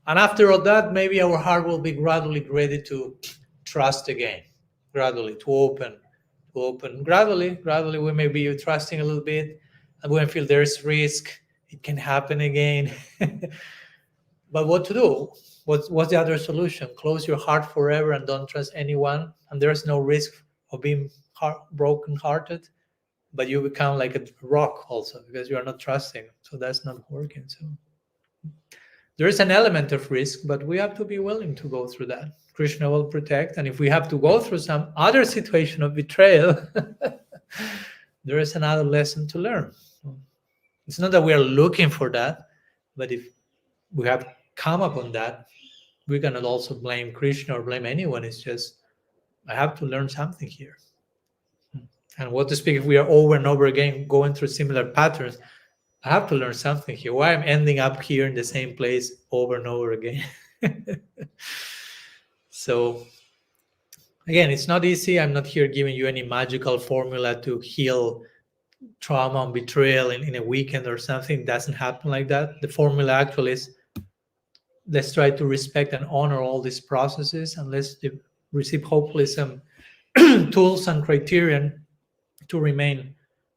And after all that, maybe our heart will be gradually ready to trust again, gradually to open. Gradually, we may be trusting a little bit, and we feel there's risk. It can happen again. But what to do? What's the other solution? Close your heart forever and don't trust anyone, and there's no risk of being broken-hearted, but you become like a rock also because you are not trusting. So that's not working. So there is an element of risk, but we have to be willing to go through that. Krishna will protect. And if we have to go through some other situation of betrayal, there is another lesson to learn. It's not that we are looking for that, but if we have come upon that, we cannot also blame Krishna or blame anyone. It's just, I have to learn something here. And what to speak if we are over and over again going through similar patterns? I have to learn something here. Why I'm ending up here in the same place over and over again? So again, it's not easy. I'm not here giving you any magical formula to heal trauma and betrayal in a weekend or something. It doesn't happen like that. The formula actually is, let's try to respect and honor all these processes, and let's receive hopefully some tools and criterion to remain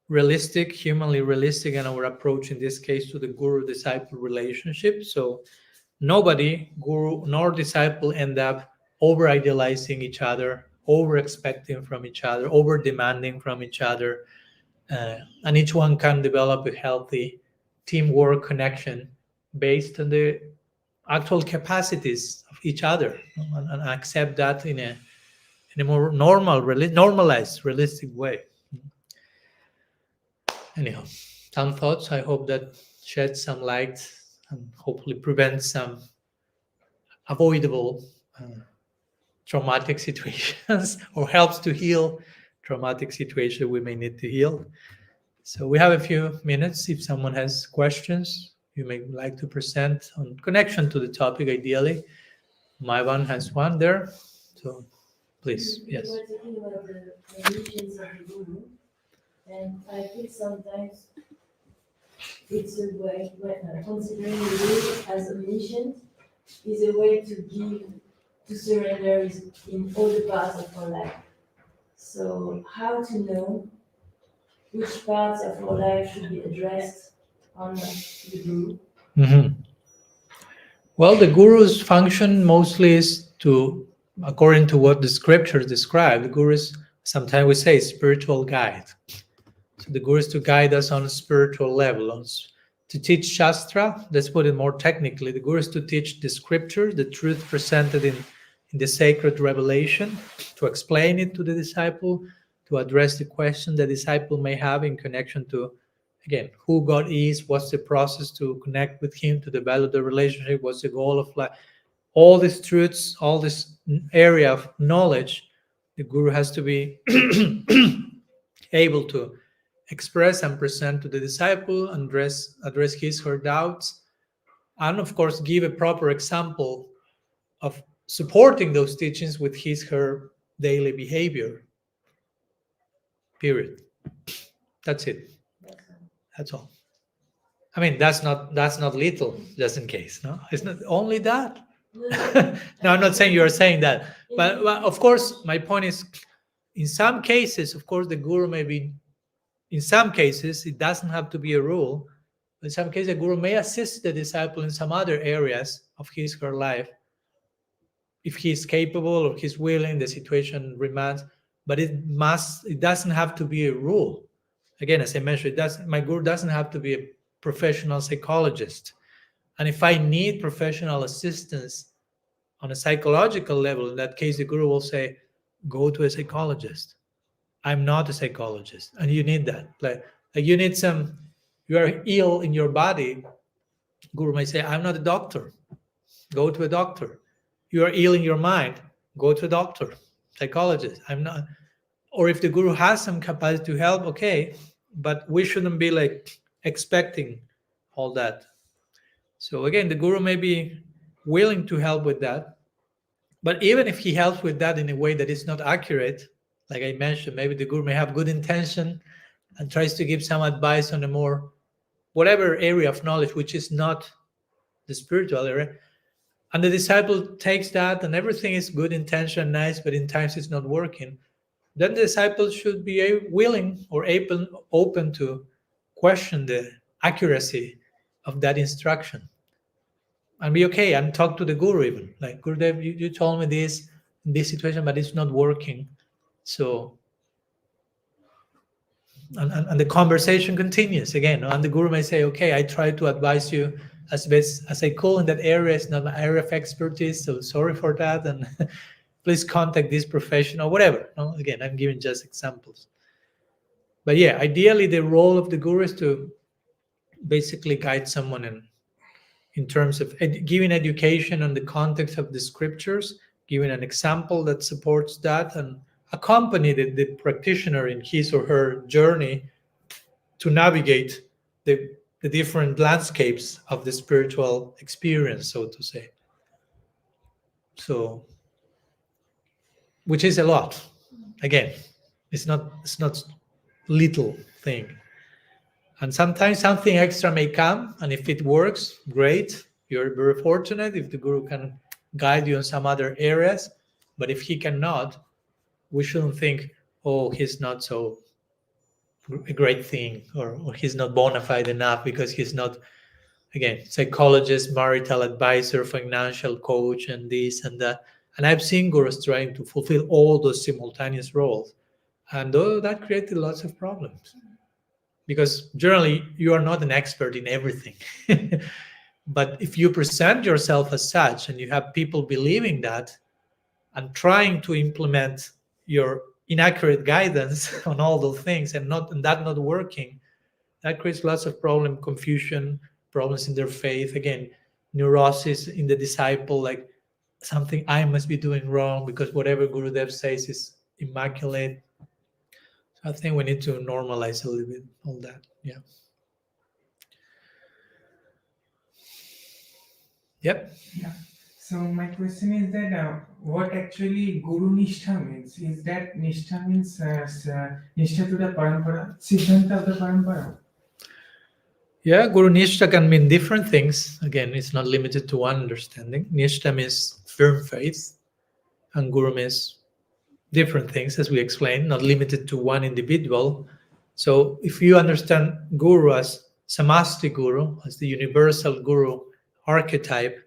realistic, humanly realistic in our approach, in this case, to the guru-disciple relationship. So nobody, guru nor disciple, end up over-idealizing each other, over-expecting from each other, over-demanding from each other. And each one can develop a healthy teamwork connection based on the actual capacities of each other, and accept that in a more normalized, realistic way. Anyhow, some thoughts. I hope that sheds some light and hopefully prevents some avoidable traumatic situations, or helps to heal traumatic situations we may need to heal. So we have a few minutes. If someone has questions you may like to present on connection to the topic, ideally. Maivan has one there. So please, yes. You were talking about the missions of the guru, and I feel sometimes it's a way, considering the guru as a mission, is a way to give, to surrender in all the parts of our life. So how to know which parts of our life should be addressed on the guru? Mhm. Well, the guru's function mostly is to, according to what the scriptures describe, the guru is, sometimes we say, spiritual guide. So the guru is to guide us on a spiritual level, to teach Shastra. Let's put it more technically. The guru is to teach the scripture, the truth presented in the sacred revelation, to explain it to the disciple, to address the question the disciple may have in connection to, again, who God is, what's the process to connect with Him, to develop the relationship, what's the goal of life. All these truths, all this area of knowledge, the guru has to be able to express and present to the disciple, and address his, her doubts, and of course give a proper example of supporting those teachings with his, her daily behavior. Period. That's it. That's all. I mean, that's not little, just in case. No, it's not only that. No, I'm not saying you are saying that, but of course, my point is, in some cases, of course, the guru may be. In some cases, it doesn't have to be a rule. In some cases, the guru may assist the disciple in some other areas of his, her life, if he's capable or he's willing, the situation demands. But it doesn't have to be a rule. Again, as I mentioned, my guru doesn't have to be a professional psychologist. And if I need professional assistance on a psychological level, in that case, the guru will say, go to a psychologist. I'm not a psychologist, and you need that. Like you need some, you are ill in your body. Guru may say, I'm not a doctor. Go to a doctor. You are ill in your mind. Go to a doctor, psychologist. I'm not. Or if the guru has some capacity to help, okay, but we shouldn't be like expecting all that. So again, the guru may be willing to help with that, but even if he helps with that in a way that is not accurate, like I mentioned, maybe the guru may have good intention and tries to give some advice on a more whatever area of knowledge which is not the spiritual area, and the disciple takes that and everything is good intention, nice, but in times it's not working, then the disciple should be willing or open to question the accuracy of that instruction and be okay and talk to the guru, even like, Gurudev, you told me this in this situation, but it's not working. So and the conversation continues again, and the guru may say, okay, I try to advise you as best as I could in that area. It's not my area of expertise, so sorry for that, and please contact this professional, whatever. No? Again, I'm giving just examples. But yeah, ideally, the role of the guru is to basically guide someone in terms of giving education on the context of the scriptures, giving an example that supports that, and accompany the practitioner in his or her journey to navigate the different landscapes of the spiritual experience, so to say. So, which is a lot. Again, it's not little thing. And sometimes something extra may come, and if it works, great. You're very fortunate if the guru can guide you in some other areas. But if he cannot, we shouldn't think, oh, he's not so a great thing, or he's not bona fide enough because he's not, again, psychologist, marital advisor, financial coach, and this and that. And I've seen gurus trying to fulfill all those simultaneous roles. And that created lots of problems. Because generally, you are not an expert in everything. But if you present yourself as such and you have people believing that and trying to implement your inaccurate guidance on all those things and that not working, that creates lots of problem, confusion, problems in their faith. Again, neurosis in the disciple, like something I must be doing wrong because whatever Gurudev says is immaculate. So I think we need to normalize a little bit all that. Yeah. Yep. Yeah. So my question is that what actually Guru Nishtha means? Is that Nishtha means Nishtha to the Parampara, Siddhanta of the Parampara? Yeah, Guru Nishtha can mean different things. Again, it's not limited to one understanding. Nishtha means firm faith, and Guru means different things, as we explained, not limited to one individual. So if you understand Guru as Samasti Guru, as the universal Guru archetype,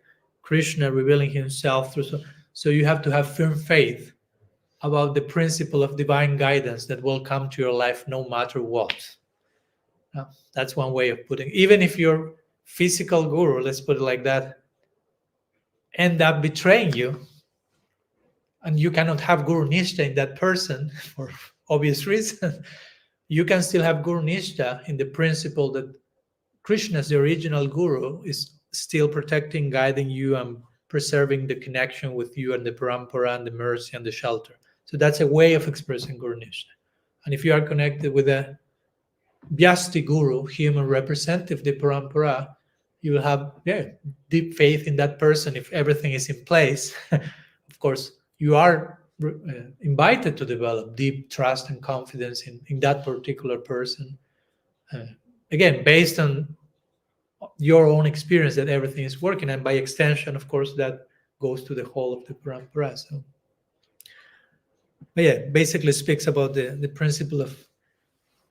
Krishna revealing himself through, so you have to have firm faith about the principle of divine guidance that will come to your life no matter what. That's one way of putting it. Even if your physical guru, let's put it like that, end up betraying you, and you cannot have Guru Nishtha in that person for obvious reasons, you can still have Guru Nishtha in the principle that Krishna, the original Guru, is still protecting, guiding you, and preserving the connection with you and the parampara and the mercy and the shelter. So that's a way of expressing Guru Nishtha. And if you are connected with a Vyasti Guru, human representative, the parampara, you will have deep faith in that person if everything is in place. Of course, you are invited to develop deep trust and confidence in that particular person. Again, based on your own experience that everything is working, and by extension, of course, that goes to the whole of the parampara. So, but yeah, basically speaks about the principle of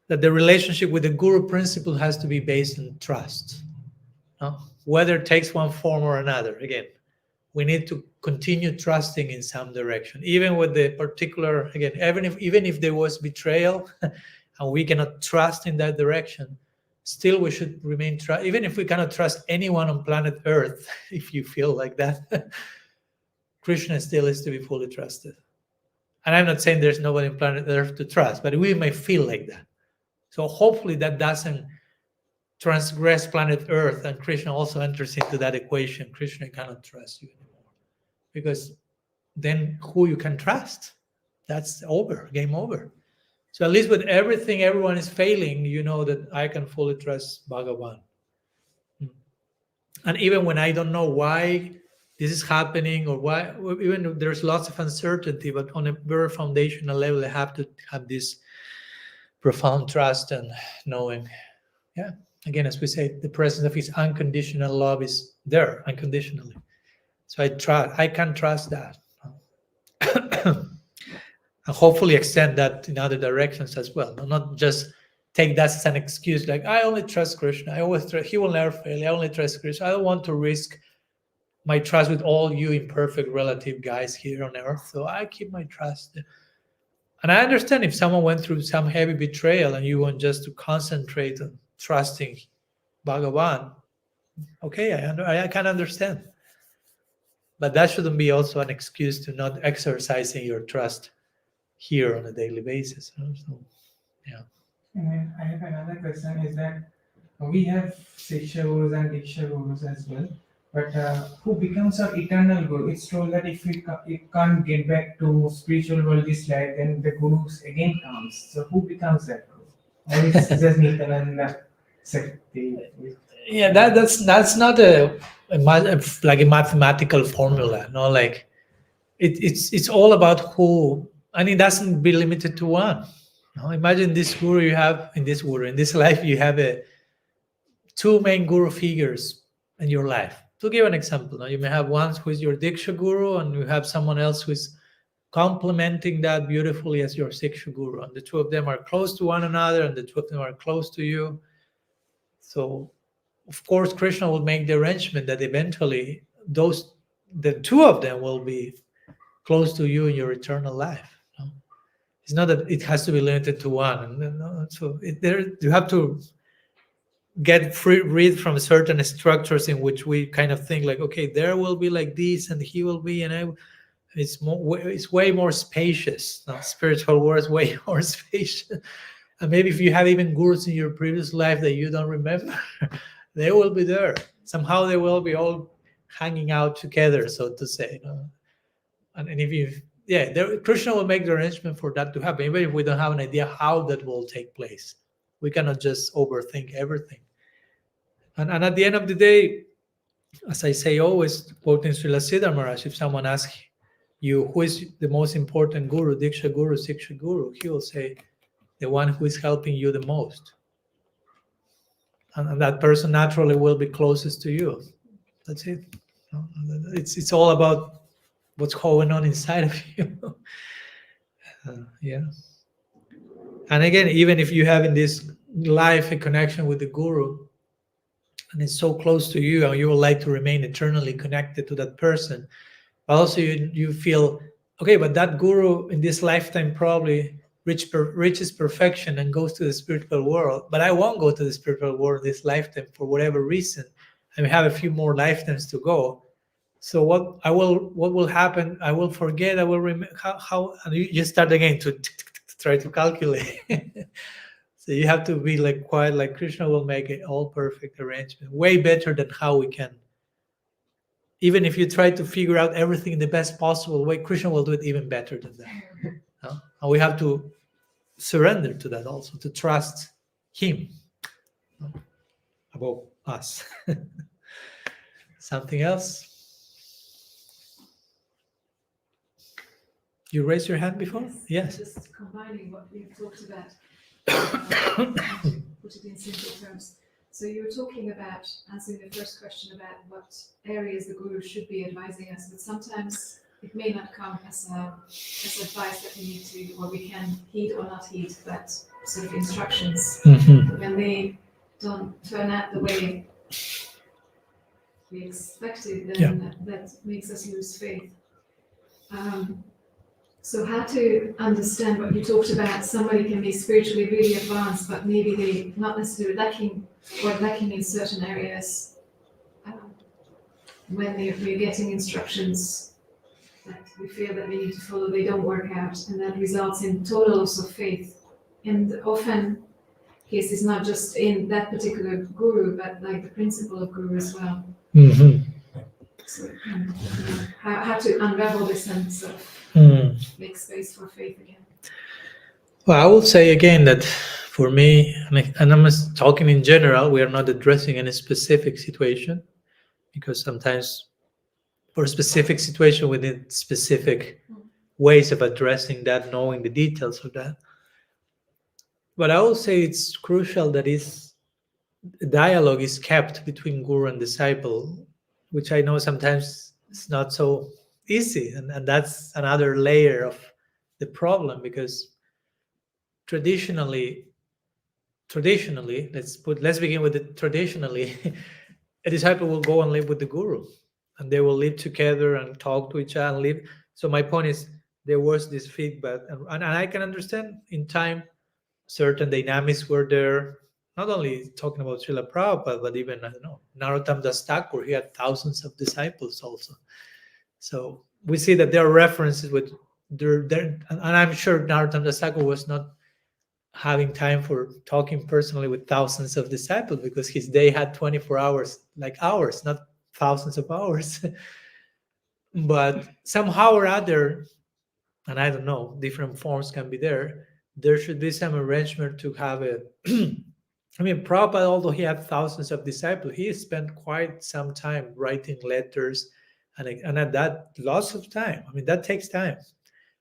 that the relationship with the guru principle has to be based on trust. Whether it takes one form or another. Again, we need to continue trusting in some direction, even with the particular, again, even if there was betrayal and we cannot trust in that direction, still we should remain even if we cannot trust anyone on planet Earth, if you feel like that, Krishna still is to be fully trusted. And I'm not saying there's nobody on planet Earth to trust, but we may feel like that. So hopefully that doesn't transgress planet Earth, and Krishna also enters into that equation. Krishna cannot trust you anymore, because then who you can trust? That's over, game over. So at least with everything, everyone is failing, you know that I can fully trust Bhagavan. And even when I don't know why this is happening, or why, even there's lots of uncertainty, but on a very foundational level, I have to have this profound trust and knowing, again, as we say, the presence of his unconditional love is there unconditionally. So I can trust that. And hopefully extend that in other directions as well. Not just take that as an excuse, like, I only trust Krishna. I always trust, he will never fail. I only trust Krishna. I don't want to risk my trust with all you imperfect relative guys here on earth. So I keep my trust. And I understand if someone went through some heavy betrayal and you want just to concentrate on trusting Bhagavan, Okay, I can understand. But that shouldn't be also an excuse to not exercising your trust here on a daily basis. So, yeah. And then I have another question is that we have Shiksha Gurus and Diksha Gurus as well. But who becomes our eternal Guru? It's told that if we can't get back to spiritual world this life, then the Gurus again comes. So who becomes that Guru? Or it's just Nityananda Shakti? Yeah, that's not like a mathematical formula. No, like it's all about who, and it doesn't be limited to one. No, imagine this guru you have in this life. You have two main guru figures in your life. To give an example, now you may have one who is your Diksha guru, and you have someone else who is complementing that beautifully as your Siksha guru. And the two of them are close to one another, and the two of them are close to you. So, of course, Krishna will make the arrangement that eventually the two of them will be close to you in your eternal life. No? It's not that it has to be limited to one. No, so you have to read from certain structures in which we kind of think like, okay, there will be like this, and he will be, and it's way more spacious. No? Spiritual world is way more spacious. And maybe if you have even gurus in your previous life that you don't remember, they will be there. Somehow they will be all hanging out together, so to say. And if Krishna will make the arrangement for that to happen, even if we don't have an idea how that will take place. We cannot just overthink everything. And at the end of the day, as I say always, quoting Srila Siddhar Maharaj, if someone asks you who is the most important guru, Diksha Guru, Siksha Guru, he will say, the one who is helping you the most. And that person naturally will be closest to you. That's it. It's all about what's going on inside of you. Yeah. And again, even if you have in this life a connection with the guru, and it's so close to you, and you would like to remain eternally connected to that person, but also you feel, okay, but that guru in this lifetime probably reaches perfection and goes to the spiritual world, but I won't go to the spiritual world this lifetime for whatever reason. I may have a few more lifetimes to go. So what will happen? I will forget. I will remember how, and you start again to try to calculate. So you have to be like quiet. Like Krishna will make it all perfect arrangement, way better than how we can. Even if you try to figure out everything in the best possible way, Krishna will do it even better than that. And we have to surrender to that also, to trust him above us. Something else? You raised your hand before? Yes. Just combining what we've talked about, put it in simple terms. So you were talking about answering the first question about what areas the guru should be advising us, but sometimes it may not come as advice that we need to, or we can heed or not heed, but sort of instructions. Mm-hmm. When they don't turn out the way we expected, then that makes us lose faith. So how to understand what you talked about? Somebody can be spiritually really advanced, but maybe they not necessarily lacking in certain areas. When we're getting instructions that we feel that we need to follow, they don't work out, and that results in total loss of faith. And often, case is not just in that particular guru, but like the principle of guru as well. Mm-hmm. So how to unravel this and sort of make space for faith again. Well, I would say again that for me, and I'm just talking in general, we are not addressing any specific situation, because sometimes for a specific situation we need specific ways of addressing that, knowing the details of that. But I would say it's crucial that dialogue is kept between guru and disciple, which I know sometimes it's not so easy, and that's another layer of the problem, because traditionally let's begin with it. Traditionally, a disciple will go and live with the guru, and they will live together and talk to each other and live. So my point is, there was this feedback, and I can understand in time certain dynamics were there, not only talking about Srila Prabhupada, but even, I don't know, Narottam Das Thakur, he had thousands of disciples also. So we see that there are references with there, and I'm sure Narottam Das Thakur was not having time for talking personally with thousands of disciples because his day had 24 hours, like hours, not thousands of hours. But somehow or other, and I don't know, different forms can be there. There should be some arrangement to have a. I mean, Prabhupada, although he had thousands of disciples, he spent quite some time writing letters, and at that, lots of time. I mean, that takes time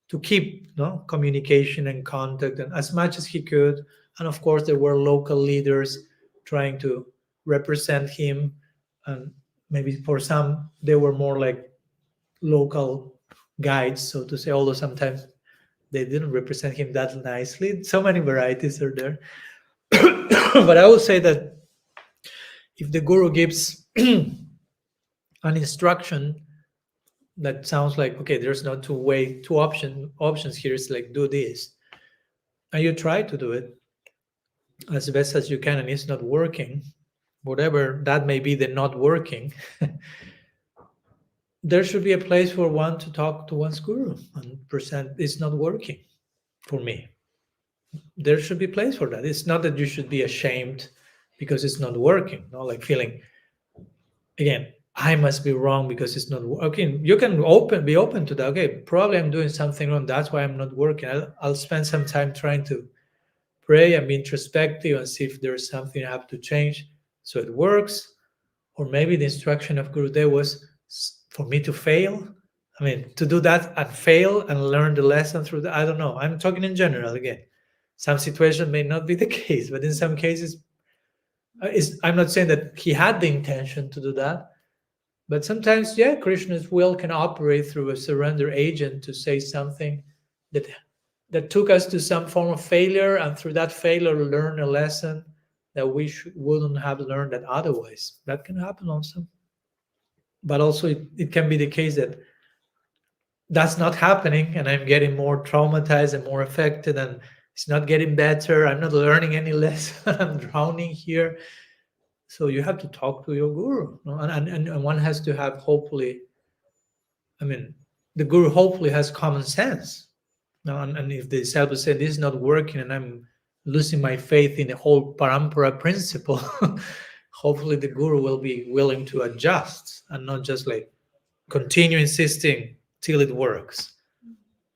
to keep communication and contact, and as much as he could. And of course, there were local leaders trying to represent him, and maybe for some, they were more like local guides, so to say, although sometimes they didn't represent him that nicely. So many varieties are there. But I would say that if the guru gives an instruction that sounds like, okay, there's no two options here, it's like, do this, and you try to do it as best as you can, and it's not working, whatever that may be, the not working, there should be a place for one to talk to one's guru and present, it's not working for me. There should be place for that. It's not that you should be ashamed because it's not working, like feeling, again, I must be wrong because it's not working. You can be open to that. Okay, probably I'm doing something wrong, that's why I'm not working. I'll spend some time trying to pray and be introspective and see if there's something I have to change so it works. Or maybe the instruction of Gurudev was for me to fail. I mean, to do that and fail and learn the lesson through that. I don't know. I'm talking in general again. Some situations may not be the case, but in some cases, I'm not saying that he had the intention to do that, but sometimes, yeah, Krishna's will can operate through a surrender agent to say something that took us to some form of failure, and through that failure, learn a lesson that we wouldn't have learned that otherwise. That can happen also. But also, it can be the case that that's not happening, and I'm getting more traumatized and more affected, and it's not getting better. I'm not learning any lesson. I'm drowning here. So you have to talk to your guru, and one has to have, hopefully, I mean, the guru hopefully has common sense. And if the disciple say this is not working and I'm losing my faith in the whole parampara principle, hopefully the guru will be willing to adjust and not just like continue insisting till it works,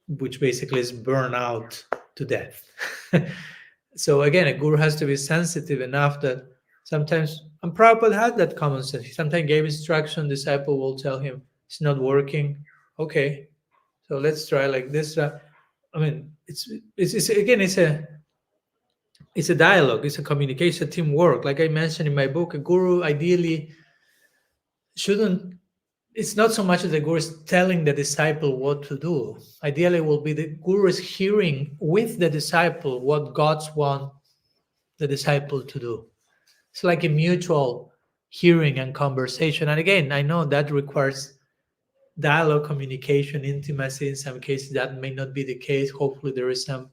which basically is burn out to death. So again, a guru has to be sensitive enough that sometimes, and Prabhupada had that common sense. He sometimes gave instruction, disciple will tell him it's not working. Okay, so let's try like this. I mean, it's again, it's a dialogue, it's a communication, teamwork. Like I mentioned in my book, a guru ideally shouldn't. It's not so much that the guru is telling the disciple what to do. Ideally, it will be the guru is hearing with the disciple what God's want the disciple to do. It's like a mutual hearing and conversation. And again, I know that requires dialogue, communication, intimacy. In some cases, that may not be the case. Hopefully, there is some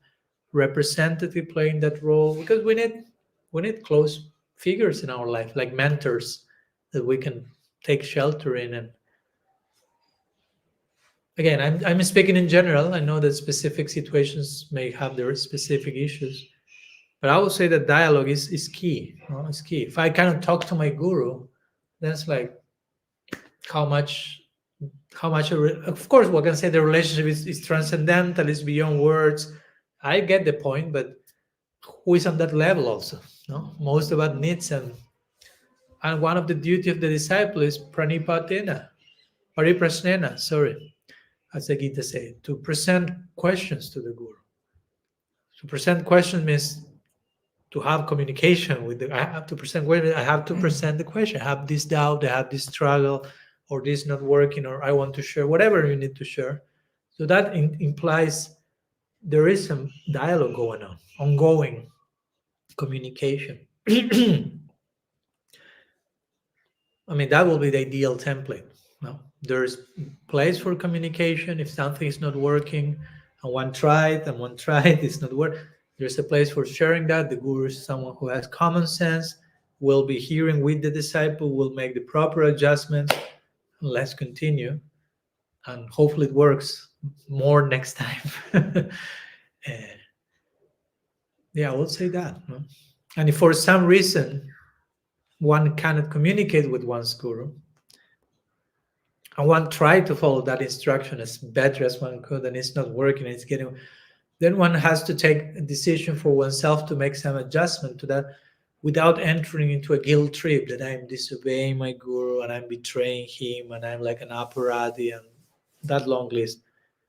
representative playing that role, because we need close figures in our life, like mentors that we can take shelter in. And again, I'm speaking in general. I know that specific situations may have their specific issues, but I would say that dialogue is key. It's key. If I cannot talk to my guru, that's like how much of course, we can say the relationship is transcendental, is beyond words. I get the point, but who is on that level also? No, most of us needs, and one of the duty of the disciple is pranipatena, pariprasnena, sorry, as the Gita says, to present questions to the guru. To present questions means to have communication with I have to present questions. I have to present the question. I have this doubt, I have this struggle, or this not working, or I want to share, whatever you need to share. So that implies there is some dialogue going on, ongoing communication. I mean, that will be the ideal template. No, there's place for communication. If something is not working, and one tried, it's not working, There's a place for sharing that. The guru is someone who has common sense, will be hearing with the disciple, will make the proper adjustments. Let's continue, and hopefully it works more next time. Uh, yeah, I will say that. No? And if for some reason one cannot communicate with one's guru, and one tried to follow that instruction as better as one could, and it's not working, it's getting, then one has to take a decision for oneself to make some adjustment to that without entering into a guilt trip that I'm disobeying my guru and I'm betraying him and I'm like an aparadi and that long list.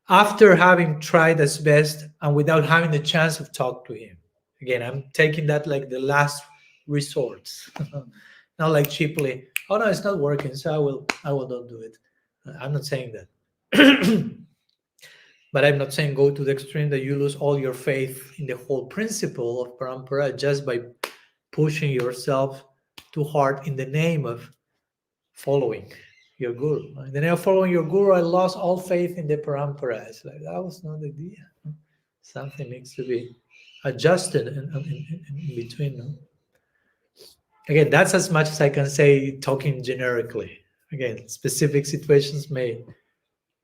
After having tried as best and without having the chance of talk to him. Again, I'm taking that like the last resort. Not like cheaply, oh no, it's not working, so I will not do it. I'm not saying that. But I'm not saying go to the extreme that you lose all your faith in the whole principle of parampara just by pushing yourself too hard in the name of following your guru. In the name of following your guru, I lost all faith in the parampara. It's like, that was not the idea. Something needs to be adjusted in between. No? Again, that's as much as I can say talking generically. Again, specific situations may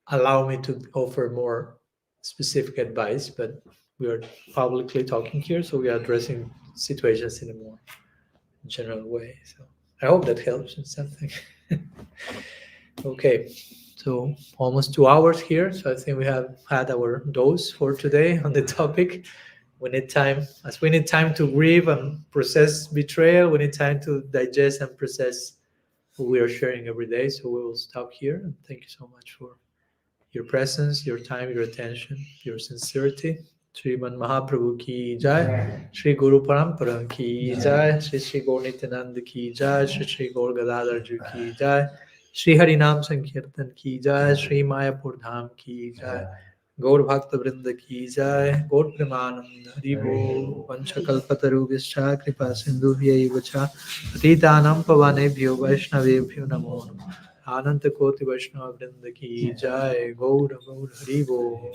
allow me to offer more specific advice, but we are publicly talking here, so we are addressing situations in a more general way. So I hope that helps in something. Okay, so almost 2 hours here, so I think we have had our dose for today on the topic. We need time, as we need time to grieve and process betrayal, we need time to digest and process what we are sharing every day. So we will stop here, and thank you so much for your presence, your time, your attention, your sincerity. Sriman Mahaprabhu ki jai, Shri Guru Parampara ki jai, Shri Shri Gaur Nityananda ki jai, Shri Shri Gaur Gadadhar ji ki jai, Shri Hari Nam Sankirtan ki jai, Shri Mayapur Dham ki jai, Gaur Bhakta Vrinda ki jai, Gaur Premanand Hari Bol, Vanchakalpatarubhishcha Kripa Sindhubhya Cha, Patitanam Pavanebhyo Vaishnavebhyo Namo Namo. अनंत कोटि वैष्णव वृंद की जय गौर गौर हरि बोल।